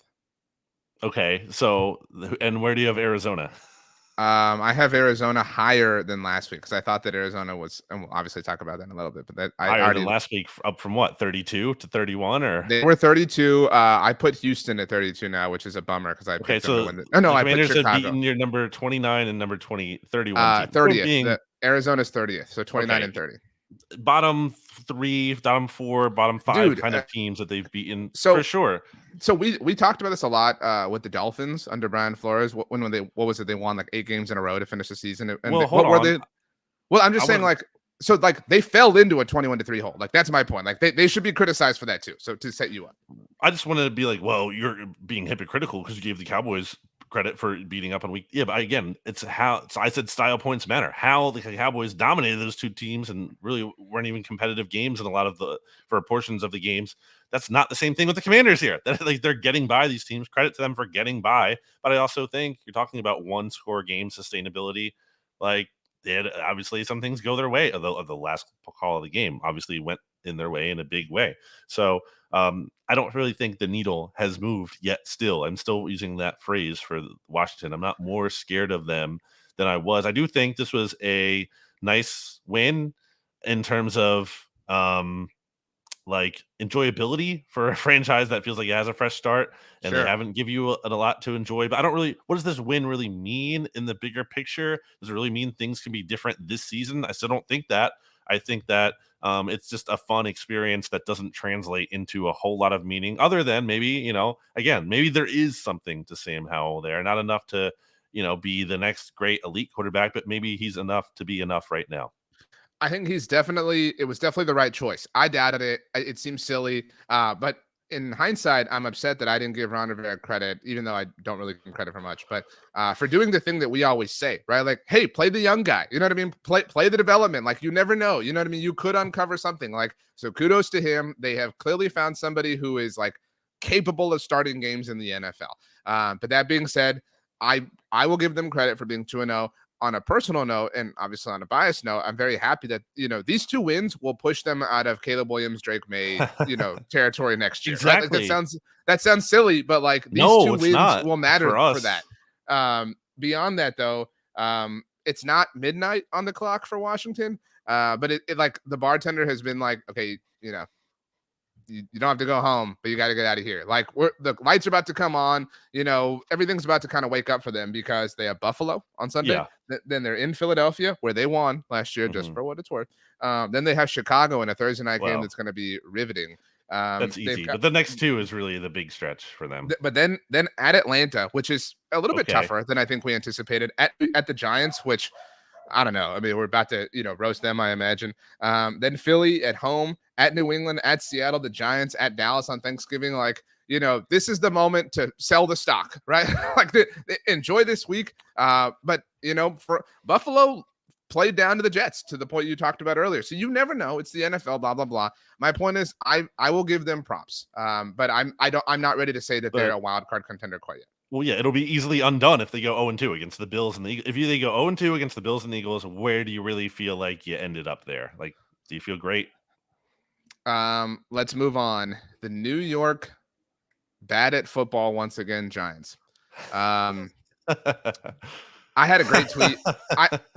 Okay, so and where do you have Arizona? I have Arizona higher than last week because I thought that Arizona was, and we'll obviously talk about that in a little bit, but that I Higher already than last week, up from what, 32 to 31, or they were 32. I put Houston at 32 now, which is a bummer because I picked them to win. The I put Commanders have Chicago. beaten your number 29 and number 31 team. 30th. Arizona's 30th, so 29 and 30. Bottom 3, bottom 4, bottom 5 kind of teams that they've beaten, for sure. So we talked about this a lot with the Dolphins under Brian Flores. What was it? They won like 8 games in a row to finish the season. And were they? Well, I'm just saying, they fell into a 21-3 hole. Like, that's my point. Like, they should be criticized for that too. So to set you up, I just wanted to be like, well, you're being hypocritical because you gave the Cowboys credit for beating up on week. Yeah, but again, I said style points matter. How the Cowboys dominated those 2 teams and really weren't even competitive games in for portions of the games. That's not the same thing with the Commanders here. They're getting by these teams. Credit to them for getting by. But I also think you're talking about 1-score game sustainability. Like, obviously some things go their way. The last call of the game obviously went in their way in a big way. So I don't really think the needle has moved yet. Still, I'm still using that phrase for Washington. I'm not more scared of them than I was. I do think this was a nice win in terms of enjoyability for a franchise that feels like it has a fresh start and they haven't give you a lot to enjoy. But what does this win really mean in the bigger picture? Does it really mean things can be different this season? I still don't think that. I think that it's just a fun experience that doesn't translate into a whole lot of meaning other than maybe, maybe there is something to Sam Howell there. Not enough to, be the next great elite quarterback, but maybe he's enough to be enough right now. I think it was definitely the right choice. I doubted it. It seems silly. But in hindsight, I'm upset that I didn't give Ron Rivera credit, even though I don't really give him credit for much, but for doing the thing that we always say, right? Like, hey, play the young guy. You know what I mean? Play the development. Like, you never know. You know what I mean? You could uncover something. Like, so kudos to him. They have clearly found somebody who is like capable of starting games in the NFL. But that being said, I will give them credit for being 2-0. On a personal note, and obviously on a biased note, I'm very happy that, these 2 wins will push them out of Caleb Williams, Drake May, territory next year. Exactly. Right? That sounds silly, but like these 2 wins will matter for that. Beyond that though, it's not midnight on the clock for Washington. But it like the bartender has been like, okay, you don't have to go home, but you got to get out of here. Like, the lights are about to come on. Everything's about to kind of wake up for them because they have Buffalo on Sunday. Yeah. Then they're in Philadelphia, where they won last year, just for what it's worth. Then they have Chicago in a Thursday night game that's going to be riveting. That's easy, but the next 2 is really the big stretch for them. But then at Atlanta, which is a little bit tougher than I think we anticipated. At the Giants, which I don't know. I mean, we're about to, roast them, I imagine. Then Philly at home, at New England, at Seattle, the Giants, at Dallas on Thanksgiving. Like, this is the moment to sell the stock, right? Like, enjoy this week. But, for Buffalo played down to the Jets to the point you talked about earlier. So you never know. It's the NFL, blah, blah, blah. My point is I will give them props. But I'm not ready to say that they're a wild card contender quite yet. Well, yeah, it'll be easily undone if they go 0-2 against the Bills and the Eagles. If they go 0-2 against the Bills and the Eagles, where do you really feel like you ended up there? Like, do you feel great? Let's move on. The New York bad at football once again Giants. I had a great tweet.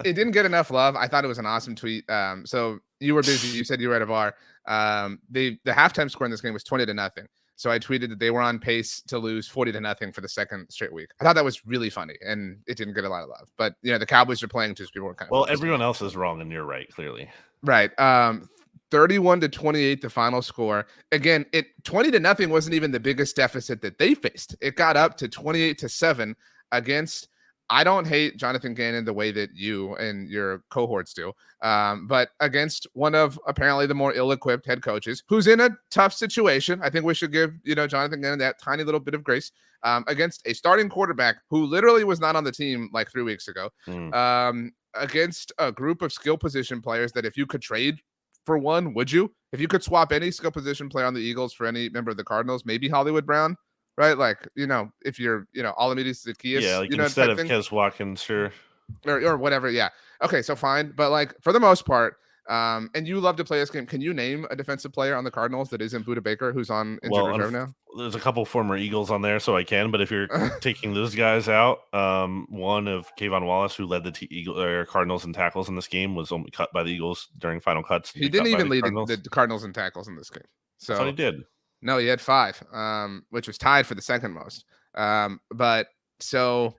It didn't get enough love. I thought it was an awesome tweet. So you were busy. You said you were at a bar. The halftime score in this game was 20-0. So I tweeted that they were on pace to lose 40-0 for the second straight week. I thought that was really funny, and it didn't get a lot of love. But the Cowboys are playing too, so people were kind of well. Everyone else is wrong, and you're right, clearly. Right. 31-28, the final score. Again, 20-0 wasn't even the biggest deficit that they faced. It got up to 28-7 against I don't hate Jonathan Gannon the way that you and your cohorts do, but against one of apparently the more ill-equipped head coaches, who's in a tough situation, I think we should give Jonathan Gannon that tiny little bit of grace. Against a starting quarterback who literally was not on the team like 3 weeks ago, against a group of skill position players that if you could trade for one, would you? If you could swap any skill position player on the Eagles for any member of the Cardinals, maybe Hollywood Brown. Right, like if you're Alameda Zacchaeus, Yeah, like instead type of thing, Kes Watkins, sure, or whatever. Yeah, okay, so fine, but like for the most part, and you love to play this game. Can you name a defensive player on the Cardinals that isn't Budda Baker, who's on injured reserve now? There's a couple former Eagles on there, so I can. But if you're taking those guys out, one of Kayvon Wallace, who led the Cardinals in tackles in this game, was only cut by the Eagles during final cuts. He didn't even lead the Cardinals in tackles in this game. So I thought he did. No, he had 5, which was tied for the second most. But so,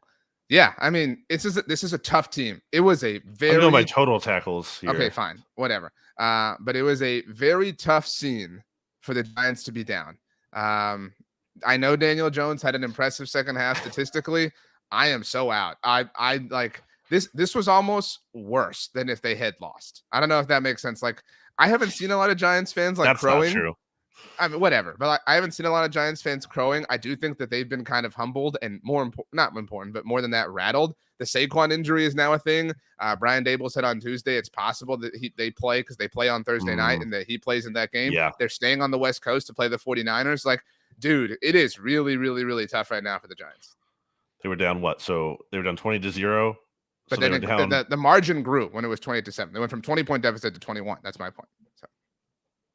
yeah, I mean, this is a tough team. It was a very. I'm going by total tackles here. Okay, fine, whatever. But it was a very tough scene for the Giants to be down. I know Daniel Jones had an impressive second half statistically. I am so out. I like this. This was almost worse than if they had lost. I don't know if that makes sense. Like, I haven't seen a lot of Giants fans like crowing. That's not true. I mean, whatever, but I haven't seen a lot of Giants fans crowing. I do think that they've been kind of humbled and not important, but more than that, rattled. The Saquon injury is now a thing. Brian Dable said on Tuesday it's possible that they play because they play on Thursday night and that he plays in that game. Yeah. They're staying on the West Coast to play the 49ers. Like, dude, it is really, really, really tough right now for the Giants. They were down what? So they were down 20-0. But then the margin grew when it was 20-7. They went from 20-point deficit to 21. That's my point.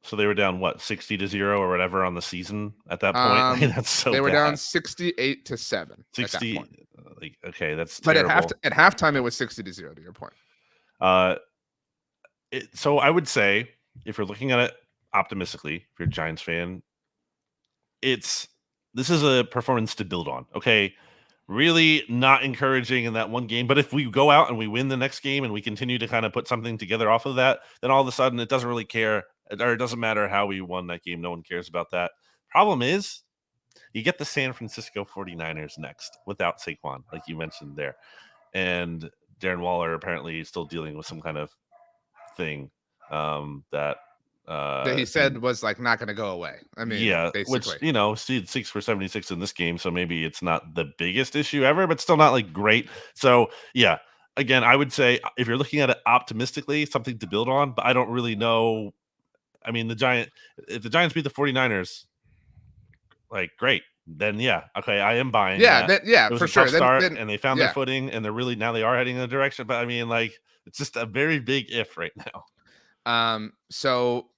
So they were down what, 60-0 or whatever on the season at that point. That's so. They were bad. Down 68-7. 60. Like, okay, that's. But terrible. at halftime it was 60-0. To your point. So I would say if you're looking at it optimistically, if you're a Giants fan, this is a performance to build on. Okay. Really not encouraging in that one game. But if we go out and we win the next game and we continue to kind of put something together off of that, then all of a sudden it doesn't really care, or it doesn't matter how we won that game. No one cares about that. Problem is, you get the San Francisco 49ers next without Saquon, like you mentioned there. And Darren Waller apparently still dealing with some kind of thing that he said was like not going to go away. I mean, yeah, basically. Which Steve 6 for 76 in this game, so maybe it's not the biggest issue ever, but still not like great. So yeah, again, I would say if you're looking at it optimistically, something to build on. But I don't really know. I mean, if the Giants beat the 49ers, like great, then yeah, okay, I am buying. Yeah, it was for a sure. Tough start, and they found their footing, and now they are heading in a direction. But I mean, like, it's just a very big if right now. So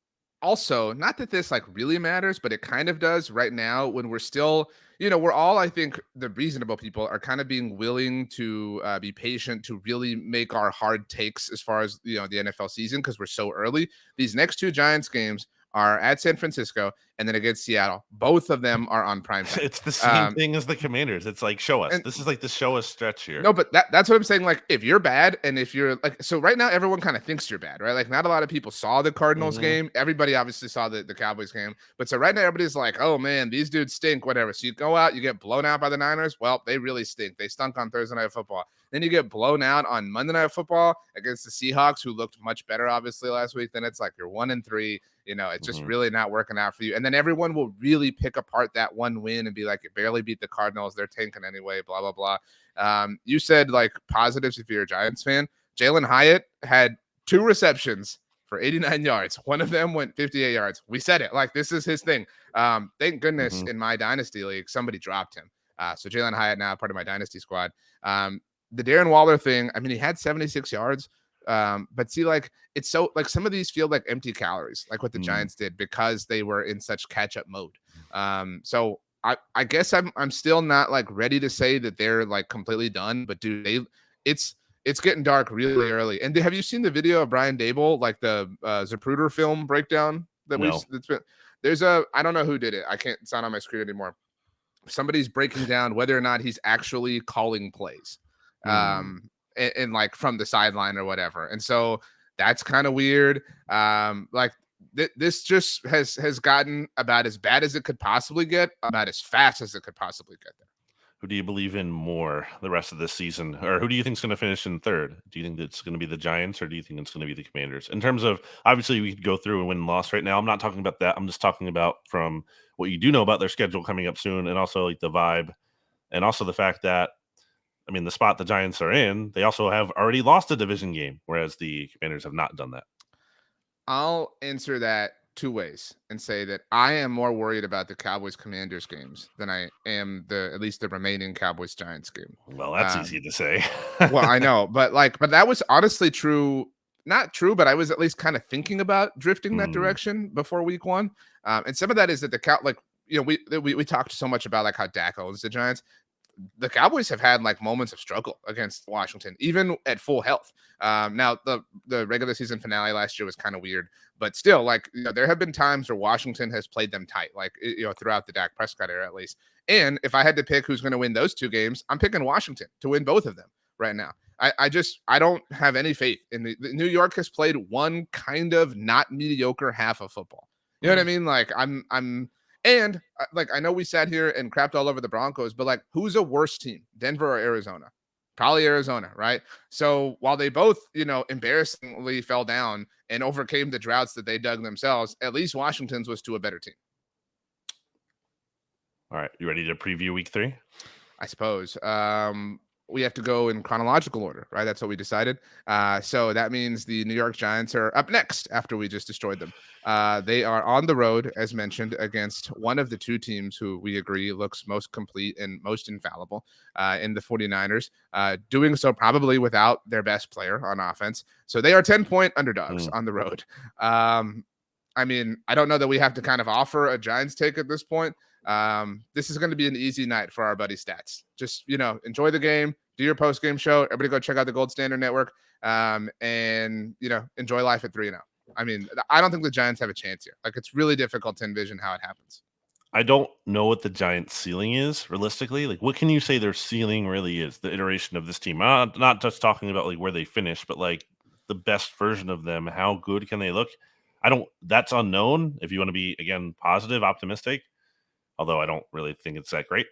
also, not that this like really matters, but it kind of does right now when we're still, we're all, I think the reasonable people are kind of being willing to be patient to really make our hard takes as far as, the NFL season, because we're so early. These next 2 Giants games are at San Francisco and then against Seattle. Both of them are on prime time. It's the same thing as the Commanders. It's like, show us. This is like the show us stretch here. No, but that's what I'm saying. Like, if you're bad and if you're like, so right now everyone kind of thinks you're bad, right? Like, not a lot of people saw the Cardinals game. Everybody obviously saw the Cowboys game. But so right now everybody's like, oh man, these dudes stink, whatever. So you go out, you get blown out by the Niners. Well, they really stink. They stunk on Thursday Night Football. Then you get blown out on Monday Night Football against the Seahawks, who looked much better, obviously, last week. Then it's like you're 1-3. It's just really not working out for you. And then everyone will really pick apart that one win and be like, you barely beat the Cardinals. They're tanking anyway, blah, blah, blah. You said like positives if you're a Giants fan. Jalen Hyatt had 2 receptions for 89 yards. One of them went 58 yards. We said it. Like, this is his thing. Thank goodness in my Dynasty League, somebody dropped him. So Jalen Hyatt now part of my Dynasty squad. The Darren Waller thing, I mean, he had 76 yards. But see, like, it's so like some of these feel like empty calories, like what the Giants did because they were in such catch-up mode. So I guess I'm still not like ready to say that they're like completely done, but dude, it's getting dark really early. And have you seen the video of Brian Dable, like the Zapruder film breakdown that there's I don't know who did it. It's not on my screen anymore. Somebody's breaking down whether or not he's actually calling plays. And like from the sideline or whatever. And so that's kind of weird. Like this just has gotten about as bad as it could possibly get, about as fast as it could possibly get there. Who do you believe in more the rest of this season? Or who do you think is going to finish in third? Do you think it's going to be the Giants or do you think it's going to be the Commanders? In terms of, obviously, we could go through and win and loss right now. I'm not talking about that. I'm just talking about from what you do know about their schedule coming up soon and also like the vibe and also the fact that, I mean, the spot the Giants are in, they also have already lost a division game, whereas the Commanders have not done that. I'll answer that two ways and say that I am more worried about the Cowboys Commanders games than I am at least the remaining Cowboys Giants game. Well, that's easy to say. Well, I know, but that was honestly true. Not true, but I was at least kind of thinking about drifting that direction before week one. And some of that is that we talked so much about like how Dak owns the Giants. The Cowboys have had like moments of struggle against Washington, even at full health. Now the regular season finale last year was kind of weird, but still, like, there have been times where Washington has played them tight, like, throughout the Dak Prescott era at least. And if I had to pick who's going to win those two games, I'm picking Washington to win both of them right now. I don't have any faith in the New York has played one kind of not mediocre half of football. You know what I mean? Like and like, I know we sat here and crapped all over the Broncos, but like, who's a worse team, Denver or Arizona? Probably Arizona, right? So while they both, embarrassingly fell down and overcame the droughts that they dug themselves, at least Washington's was to a better team. All right. You ready to preview week 3? I suppose. We have to go in chronological order, right? That's what we decided. So that means the New York Giants are up next after we just destroyed them. They are on the road, as mentioned, against one of the two teams who we agree looks most complete and most infallible in the 49ers, doing so probably without their best player on offense. So they are 10-point underdogs on the road. I mean, I don't know that we have to kind of offer a Giants take at this point. This is going to be an easy night for our buddy Stats. Just, enjoy the game, do your post-game show. Everybody go check out the Gold Standard Network, and, enjoy life at 3-0. I mean, I don't think the Giants have a chance here. Like, it's really difficult to envision how it happens. I don't know what the Giants' ceiling is realistically. Like, what can you say their ceiling really is? The iteration of this team, not just talking about like where they finish, but like the best version of them. How good can they look? That's unknown. If you want to be, again, positive, optimistic, although I don't really think it's that great.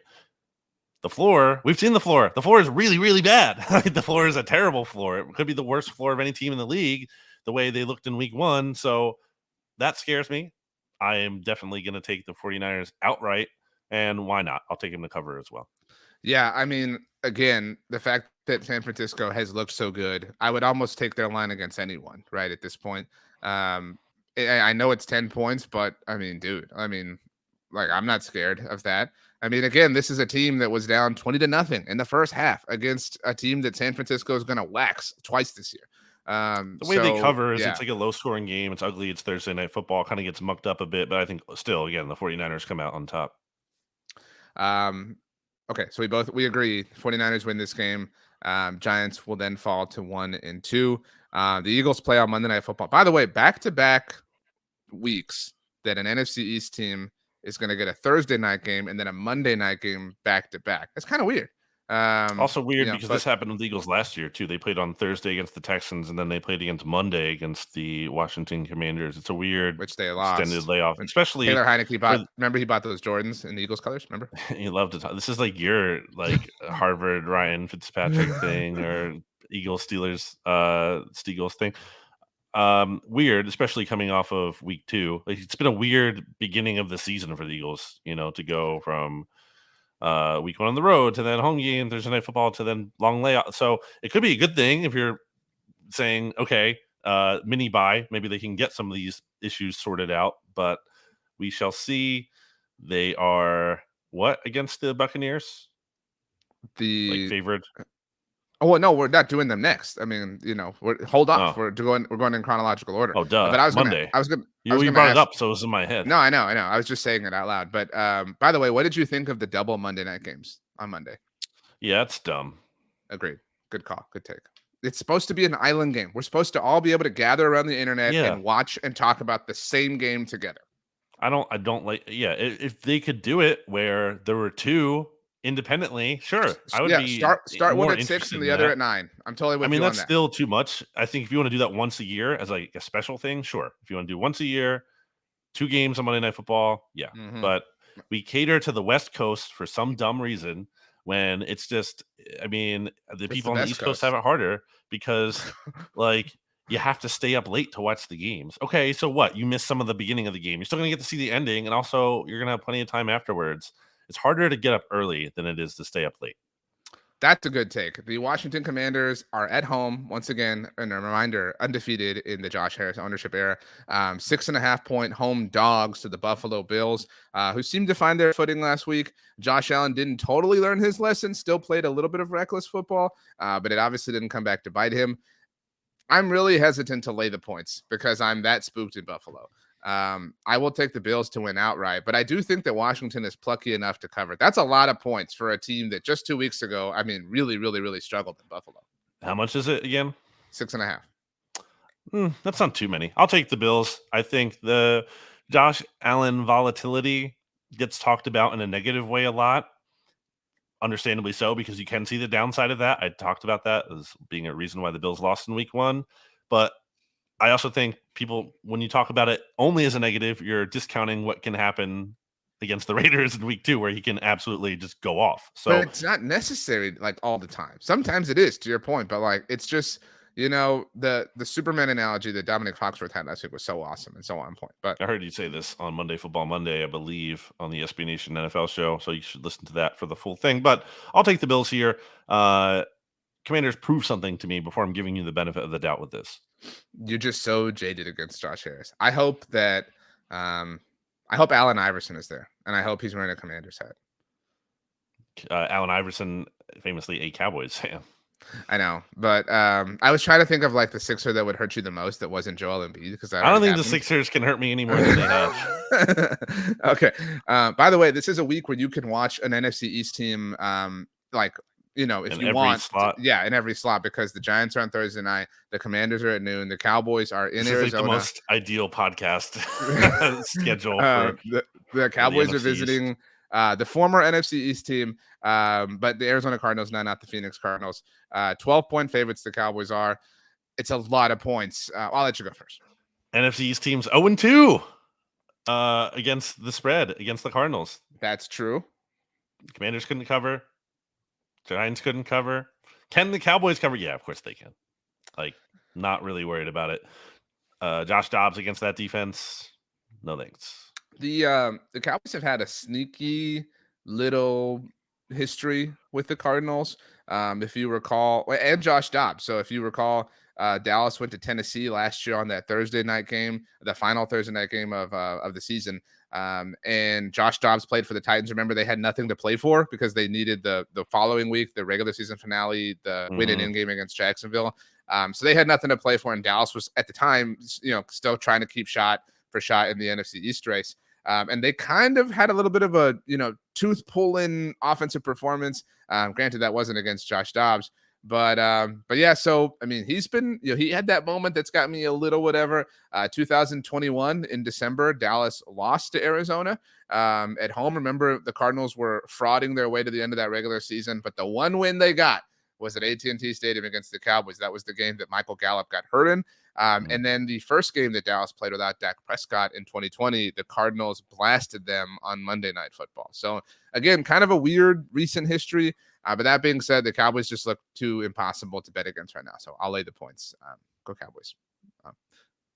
The floor, we've seen the floor. The floor is really, really bad. The floor is a terrible floor. It could be the worst floor of any team in the league, the way they looked in week 1. So that scares me. I am definitely going to take the 49ers outright. And why not? I'll take them to cover as well. Yeah, I mean, again, the fact that San Francisco has looked so good, I would almost take their line against anyone, right, at this point. I know it's 10 points, but, I mean, dude, like, I'm not scared of that. I mean, again, this is a team that was down 20-0 in the first half against a team that San Francisco is going to wax twice this year. The way they cover is it's like a low-scoring game. It's ugly. It's Thursday Night Football. Kind of gets mucked up a bit, but I think still, again, the 49ers come out on top. Okay, so we agree 49ers win this game. Giants will then fall to 1-2. The Eagles play on Monday Night Football. By the way, back-to-back weeks that an NFC East team is going to get a Thursday night game and then a Monday night game back-to-back. That's kind of weird. Also weird because this happened with the Eagles last year too. They played on Thursday against the Texans, and then they played against Monday against the Washington Commanders. It's a weird, which they lost, extended layoff. Especially Taylor Heineke bought. Remember, he bought those Jordans in the Eagles colors. Remember, he loved to talk. This is like your Harvard Ryan Fitzpatrick thing or Eagles Steelers Steagles thing. Weird, especially coming off of week 2. Like, it's been a weird beginning of the season for the Eagles. To go from week 1 on the road to then home game, Thursday Night Football to then long layout. So it could be a good thing if you're saying, okay, mini bye, maybe they can get some of these issues sorted out, but we shall see. They are what against the Buccaneers? The favorite. Oh well, no, we're not doing them next. I mean, hold off. We're going in chronological order. Oh, duh. But I was Monday. You brought it up, so it was in my head. No, I know. I was just saying it out loud. But by the way, what did you think of the double Monday night games on Monday? Yeah, it's dumb. Agreed. Good call. Good take. It's supposed to be an island game. We're supposed to all be able to gather around the internet and watch and talk about the same game together. I don't like. Yeah, if they could do it where there were 2 independently, sure, I would be start more one at 6 and the other at 9. I'm totally with you on that. That's still too much. I think if you want to do that once a year as like a special thing, sure. If you want to do once a year, 2 games on Monday Night Football, yeah. Mm-hmm. But we cater to the West Coast for some dumb reason when it's just, I mean, the It's people the on the best East Coast have coast. it harder because, like, you have to stay up late to watch the games. Okay, so what? You miss some of the beginning of the game. You're still going to get to see the ending, and also you're going to have plenty of time afterwards. It's harder to get up early than it is to stay up late. That's a good take. The Washington Commanders are at home once again, and a reminder, undefeated in the Josh Harris ownership era. 6.5-point home dogs to the Buffalo Bills, who seemed to find their footing last week. Josh Allen didn't totally learn his lesson, still played a little bit of reckless football, but it obviously didn't come back to bite him. I'm really hesitant to lay the points because I'm that spooked in Buffalo. I will take the Bills to win outright, but I do think that Washington is plucky enough to cover. That's a lot of points for a team that just 2 weeks ago, I mean, really, really, really struggled in Buffalo. How much is it again? 6.5. That's not too many. I'll take the Bills. I think the Josh Allen volatility gets talked about in a negative way a lot. Understandably so, because you can see the downside of that. I talked about that as being a reason why the Bills lost in week 1. But I also think people, when you talk about it only as a negative, you're discounting what can happen against the Raiders in week 2, where he can absolutely just go off. But So it's not necessary like all the time. Sometimes it is, to your point, but like it's just, the Superman analogy that Dominic Foxworth had last week was so awesome and so on point. But I heard you say this on Monday Football Monday, I believe, on the SB Nation NFL show. So you should listen to that for the full thing. But I'll take the Bills here. Commanders, prove something to me before I'm giving you the benefit of the doubt with this. you're just so jaded against Josh Harris. I hope Allen Iverson is there, and I hope he's wearing a Commander's hat. Allen Iverson, famously a Cowboys fan. I know, but I was trying to think of like the Sixer that would hurt you the most that wasn't Joel Embiid, because I don't think the Sixers can hurt me any more than they have. Okay. By the way, this is a week where you can watch an NFC East team, if In you every want, slot. in every slot, because the Giants are on Thursday night, the Commanders are at noon, the Cowboys are in This is like the Arizona. most ideal podcast schedule for the Cowboys are NFC East. visiting the former NFC East team, but the Arizona Cardinals, not the Phoenix Cardinals. 12-point favorites the Cowboys are. It's a lot of points. I'll let you go first. NFC East teams 0-2 against the spread, against the Cardinals. That's true. Commanders couldn't cover. Giants couldn't cover. Can the Cowboys cover? Yeah, of course they can. Like, not really worried about it. Josh Dobbs against that defense, no thanks. The Cowboys have had a sneaky little history with the Cardinals. If you recall, and Josh Dobbs. So if you recall, Dallas went to Tennessee last year on that Thursday night game, the final Thursday night game of the season. And Josh Dobbs played for the Titans. Remember, they had nothing to play for because they needed the following week, the regular season finale, the win-in game against Jacksonville. So they had nothing to play for, and Dallas was at the time, still trying to keep shot for shot in the NFC East race. And they kind of had a little bit of a, tooth pulling offensive performance. Granted, that wasn't against Josh Dobbs, but yeah. So I mean, he's been, he had that moment that's got me a little whatever. 2021 in December, Dallas lost to Arizona at home. Remember, the Cardinals were frauding their way to the end of that regular season, but the one win they got was at AT&T Stadium against the Cowboys. That was the game that Michael Gallup got hurt in. And then the first game that Dallas played without Dak Prescott in 2020, the Cardinals blasted them on Monday Night Football. So again, kind of a weird recent history. But that being said, the Cowboys just look too impossible to bet against right now. So I'll lay the points. Go Cowboys.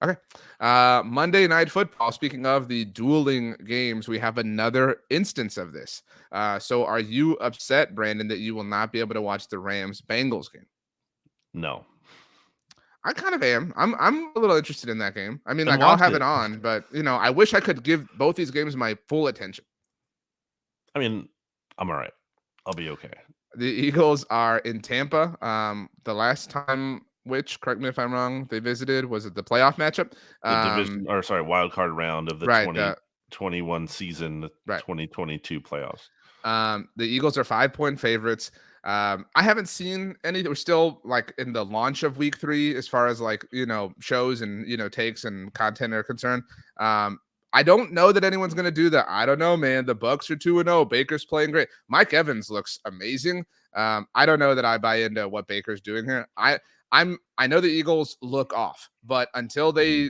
Okay. Monday Night Football. Speaking of the dueling games, we have another instance of this. So are you upset, Brandon, that you will not be able to watch the Rams-Bengals game? No. I kind of am. I'm a little interested in that game. I mean, Then like, I'll watch have it. it on, but I wish I could give both these games my full attention. I mean, I'm all right. I'll be okay. The Eagles are in Tampa. The last time, which, correct me if I'm wrong, they visited, was it the playoff matchup? The wild card round of the right, 2021 season, the 2022 playoffs. The Eagles are 5-point favorites. I haven't seen any. We're still like in the launch of week 3 as far as like, shows and, takes and content are concerned. I don't know that anyone's going to do that. I don't know, man. The Bucks are 2-0. Baker's playing great. Mike Evans looks amazing. I don't know that I buy into what Baker's doing here. I know the Eagles look off, but until they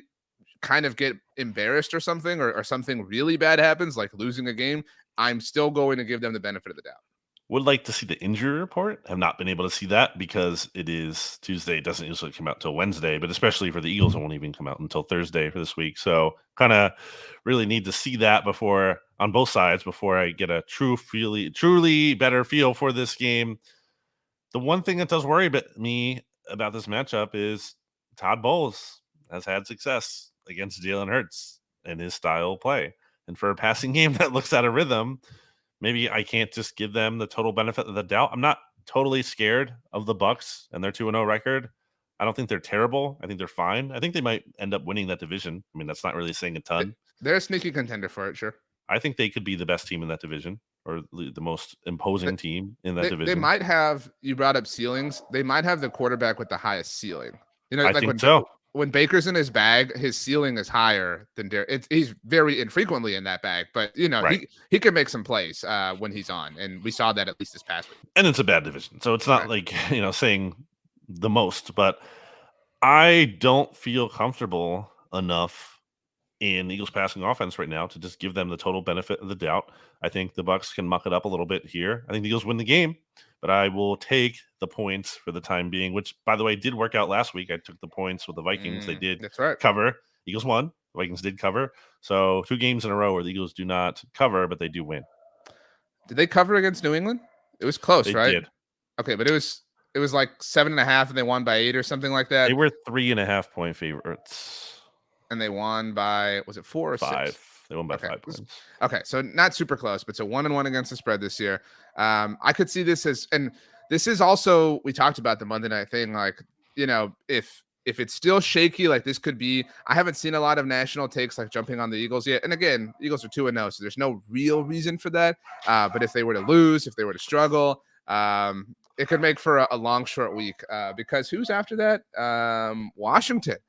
kind of get embarrassed or something, or something really bad happens, like losing a game, I'm still going to give them the benefit of the doubt. Would like to see the injury report. Have not been able to see that because it is Tuesday. It doesn't usually come out till Wednesday, but especially for the Eagles, it won't even come out until Thursday for this week. So kind of really need to see that before on both sides before I get a truly better feel for this game. The one thing that does worry me about this matchup is Todd Bowles has had success against Jalen Hurts and his style of play. And for a passing game that looks out of rhythm, maybe I can't just give them the total benefit of the doubt. I'm not totally scared of the Bucks and their 2-0 record. I don't think they're terrible. I think they're fine. I think they might end up winning that division. I mean, that's not really saying a ton. They're a sneaky contender for it, sure. I think they could be the best team in that division or the most imposing team in that division. They might have, you brought up ceilings. They might have the quarterback with the highest ceiling. You know, I like think so. When Baker's in his bag, his ceiling is higher than Derek. He's very infrequently in that bag, but you know, Right. he can make some plays when he's on, and we saw that at least this past week. And it's a bad division, so it's not like saying the most, but I don't feel comfortable enough in the Eagles passing offense right now to just give them the total benefit of the doubt. I think the Bucks can muck it up a little bit here. I think the Eagles win the game, but I will take the points for the time being, which by the way did work out last week. I took the points with the Vikings. They did That's right. cover. Eagles won. The Vikings did cover. So 2 games in a row where the Eagles do not cover, but they do win. Did they cover against New England? It was close, They right? did. Okay, but it was like 7.5 and they won by 8 or something like that. They were 3.5 point favorites. And they won by, was it 4 or 5? 6? They won by 5 points. Okay, so not super close, but so 1-1 against the spread this year. I could see this as, and this is also, we talked about the Monday night thing, like, you know, if it's still shaky, like this could be, I haven't seen a lot of national takes like jumping on the Eagles yet. And again, Eagles are 2-0, so there's no real reason for that. But if they were to lose, if they were to struggle, it could make for a long, short week. Because who's after that? Washington.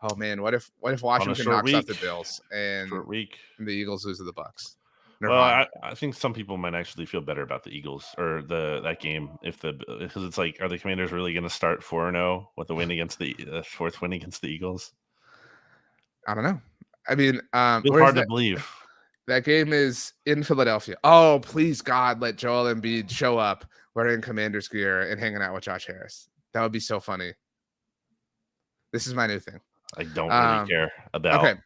Oh man, what if Washington knocks off the Bills and the Eagles lose to the Bucks? Well, I think some people might actually feel better about the Eagles or that game because it's like, are the Commanders really going to start 4-0 with a win against the 4th win against the Eagles? I don't know. I mean, it's hard to believe. That game is in Philadelphia. Oh, please God, let Joel Embiid show up wearing Commanders gear and hanging out with Josh Harris. That would be so funny. This is my new thing. I don't really care about. Okay.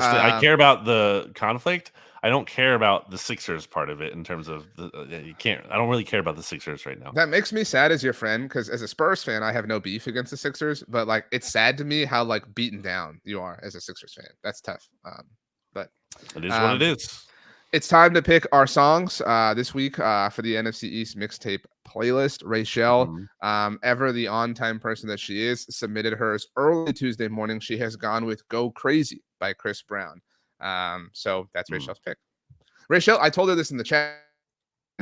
I care about the conflict. I don't care about the Sixers part of it in terms of I don't really care about the Sixers right now. That makes me sad as your friend because as a Spurs fan, I have no beef against the Sixers, but like it's sad to me how like beaten down you are as a Sixers fan. That's tough. But it is what it is. It's time to pick our songs this week for the NFC East Mixtape playlist. Rachel, ever the on-time person that she is, submitted hers early Tuesday morning. She has gone with Go Crazy by Chris Brown. So that's Rachel's pick. Rachel, I told her this in the chat.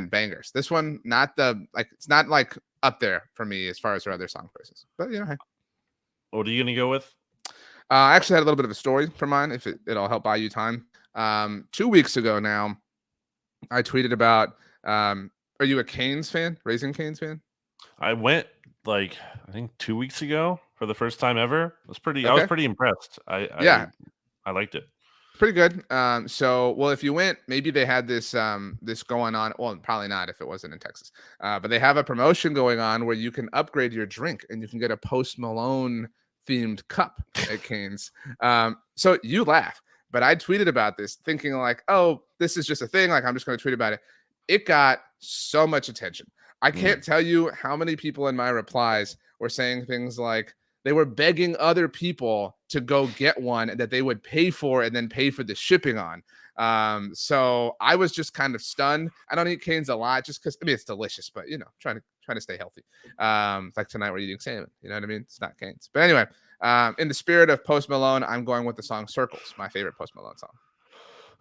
Bangers. This one, it's not like up there for me as far as her other song choices. But you know, hey. What are you gonna go with? I actually had a little bit of a story for mine, if it'll help buy you time. 2 weeks ago now, I tweeted about, are you a Canes fan? Raising Canes fan? I went I think 2 weeks ago for the first time ever. It was I was pretty impressed. I liked it. Pretty good. If you went, maybe they had this this going on. Well, probably not if it wasn't in Texas. But they have a promotion going on where you can upgrade your drink and you can get a Post Malone themed cup at Canes. So you laugh, but I tweeted about this thinking like, oh, this is just a thing. Like I'm just going to tweet about it. It got so much attention. I can't tell you how many people in my replies were saying things like they were begging other people to go get one that they would pay for and then pay for the shipping on. So I was just kind of stunned. I don't eat Canes a lot just because, I mean, it's delicious, but you know, trying to stay healthy. Like tonight we're eating salmon, you know what I mean? It's not Canes. But anyway, in the spirit of Post Malone, I'm going with the song Circles, my favorite Post Malone song.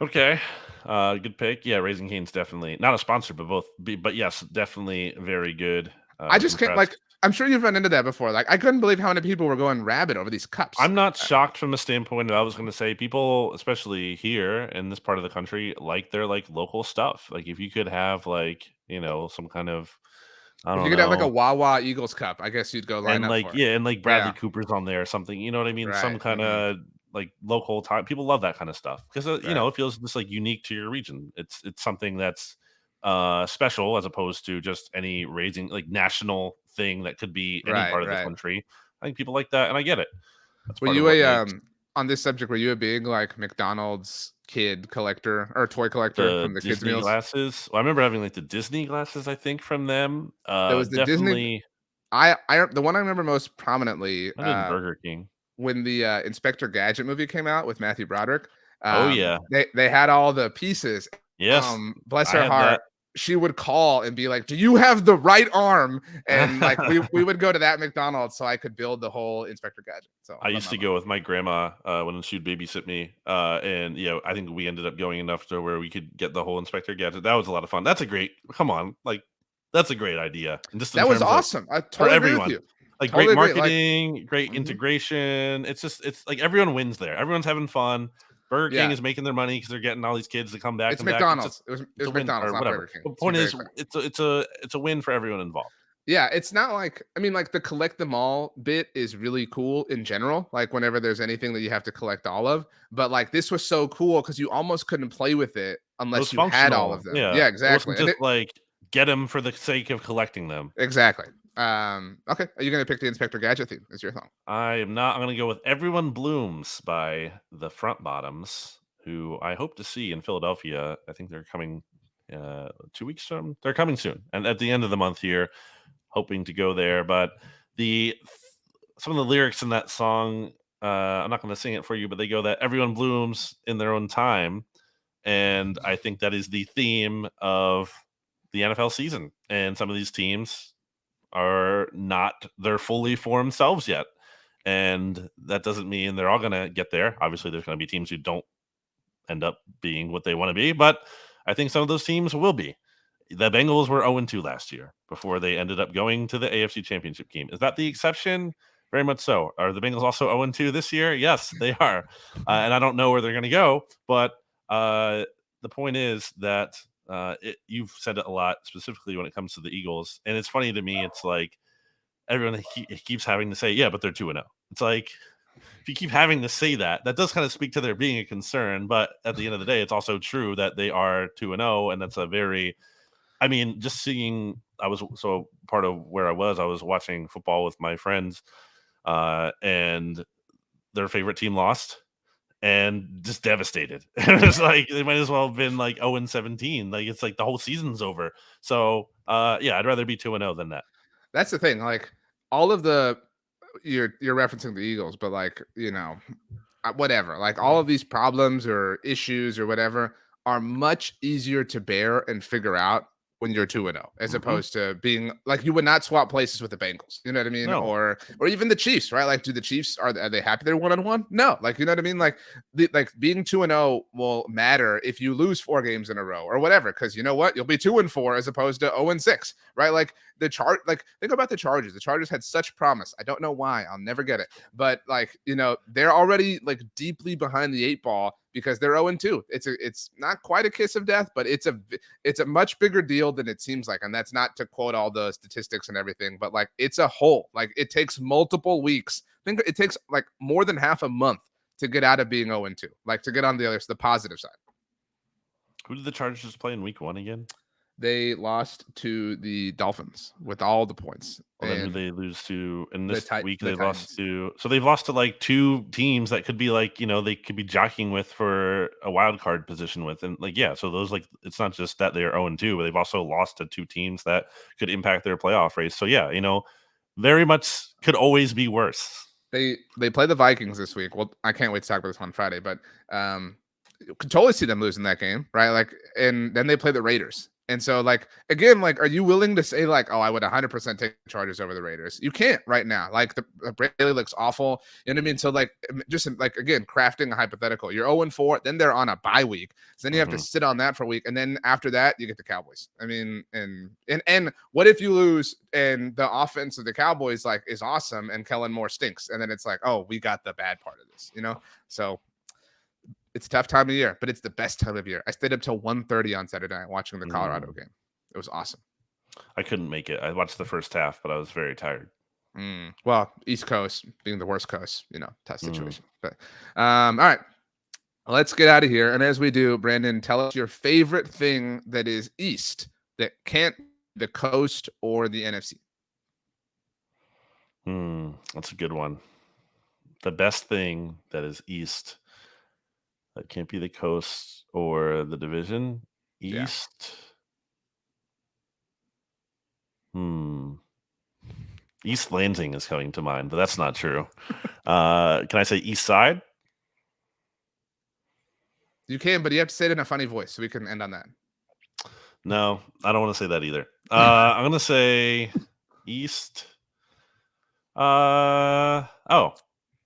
Okay. Good pick. Yeah, Raising Cane's definitely not a sponsor, but yes, definitely very good. I just can't I'm sure you've run into that before. Like I couldn't believe how many people were going rabid over these cups. I'm not shocked from a standpoint that I was going to say people, especially here in this part of the country, like their local stuff. Like if you could have some kind of, I don't know. If you could have like a Wawa Eagles cup, I guess you'd go line up for it. Yeah, and like Bradley Cooper's on there or something. You know what I mean? Right. Some kind of like local time. People love that kind of stuff because it feels just like unique to your region. It's something that's special as opposed to just any raising like national thing that could be any Right, part of the right. country. I think people like that, and I get it. That's Were part of you what a makes on this subject? Were you a big like McDonald's kid collector or toy collector the from the kids' Disney meals? glasses. Well, I remember having like the Disney glasses, I think, from them. There was the Disney. Definitely I the one I remember most prominently might have been Burger King. when the Inspector Gadget movie came out with Matthew Broderick. Oh yeah. They had all the pieces. Yes. Bless I her had heart. that. She would call and be like, "Do you have the right arm?" And like we would go to that McDonald's so I could build the whole Inspector Gadget. So I love used my to mom. go with my grandma when she would babysit me, and I think we ended up going enough to where we could get the whole Inspector Gadget. That was a lot of fun. That's a great. Come on, like that's a great idea, and just in That was terms of awesome. I for totally agree with everyone, you. like great Totally agree. Like, marketing, great mhm. integration. It's like everyone wins there. Everyone's having fun. Burger King Yeah, is making their money because they're getting all these kids to come back it's and back. It's just McDonald's. It it's a was win McDonald's, or not whatever. Burger King. The To be point very is, clear. it's a win for everyone involved. Yeah, it's not like I mean, like the collect them all bit is really cool in general. Like whenever there's anything that you have to collect all of, but like this was so cool because you almost couldn't play with it It was unless you had all of functional. them. Yeah, Yeah, it wasn't exactly. And just it like get them for the sake of collecting them. exactly. Okay. Are you gonna pick the Inspector Gadget theme? Is your song? I am not. I'm going to go with "Everyone Blooms" by the Front Bottoms, who I hope to see in Philadelphia. I think they're coming 2 weeks from. They're coming soon, and at the end of the month here, hoping to go there. But the some of the lyrics in that song, I'm not going to sing it for you, but they go that everyone blooms in their own time, and I think that is the theme of the NFL season. And some of these teams are not their fully formed selves yet. And that doesn't mean they're all going to get there. Obviously, there's going to be teams who don't end up being what they want to be, but I think some of those teams will be. The Bengals were 0-2 last year before they ended up going to the AFC Championship game. Is that the exception? Very much so. Are the Bengals also 0-2 this year? Yes, they are. And I don't know where they're going to go, but the point is that you've said it a lot, specifically when it comes to the Eagles. And it's funny to me, it's like everyone keeps having to say, yeah, but they're 2-0. It's like, if you keep having to say that, that does kind of speak to there being a concern. But at the end of the day, it's also true that they are 2-0. And that's a very, I mean, just seeing, I was so part of where I was watching football with my friends, and their favorite team lost and just devastated. It was like they might as well have been like 0-17. Like it's like the whole season's over. So yeah, I'd rather be 2-0 than that. That's the thing. Like all of the you're referencing the Eagles, but like whatever. Like all of these problems or issues or whatever are much easier to bear and figure out when you're 2-0 as Hmm. opposed to being like you would not swap places with the Bengals. You know what I mean? No, Or even the Chiefs, right? Like do the Chiefs are they happy they're 1-1? No. Like you know what I mean? Like like being 2-0 will matter if you lose 4 games in a row or whatever cuz you know what? You'll be 2-4 as opposed to 0-6, right? Like like think about the Chargers. The Chargers had such promise. I don't know why. I'll never get it. But like, they're already like deeply behind the 8 ball because they're 0-2. It's not quite a kiss of death, but it's a much bigger deal than it seems like. And that's not to quote all the statistics and everything, but like it's a whole. Like it takes multiple weeks. I think it takes like more than half a month to get out of being 0-2, like to get on the positive side. who did the Chargers play in week 1 again? They lost to the Dolphins with all the points. Well, then who And they lose to in this week? the They lost Titans. to, so they've lost to like 2 teams that could be like, they could be jockeying with for a wild card position with. And like, yeah, so those like, it's not just that they're 0-2, but they've also lost to 2 teams that could impact their playoff race. So yeah, very much could always be worse. They play the Vikings this week. Well, I can't wait to talk about this on Friday, but you could totally see them losing that game, right? Like, and then they play the Raiders. And so, like, again, like, are you willing to say, like, oh, I would 100% take the Chargers over the Raiders? You can't right now. Like, the Brady looks awful. You know what I mean? So, like, just like, again, crafting a hypothetical. You're 0-4, then they're on a bye week. So then you have to sit on that for a week. And then after that, you get the Cowboys. I mean, and what if you lose and the offense of the Cowboys, like, is awesome and Kellen Moore stinks? And then it's like, oh, we got the bad part of this, So, it's a tough time of year, but it's the best time of year. I stayed up till 1:30 on Saturday night watching the Colorado game. It was awesome. I couldn't make it. I watched the first half, but I was very tired. Well, East Coast being the worst coast, tough situation. But all right, let's get out of here. And as we do, Brandon, tell us your favorite thing that is East that can't the coast or the NFC. That's a good one. The best thing that is East that can't be the coast or the division. Yeah. East. East Lansing is coming to mind, but that's not true. Can I say East Side? You can, but you have to say it in a funny voice so we can end on that. No, I don't want to say that either. I'm gonna say East. Oh,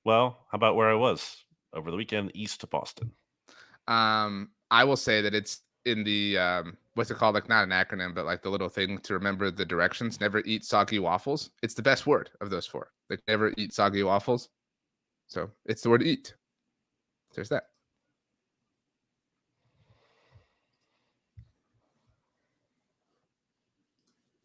well, how about where I was over the weekend? East to Boston. I will say that it's in the what's it called? Like not an acronym, but like the little thing to remember the directions. Never eat soggy waffles. It's the best word of those four. Like never eat soggy waffles. So it's the word eat. There's that.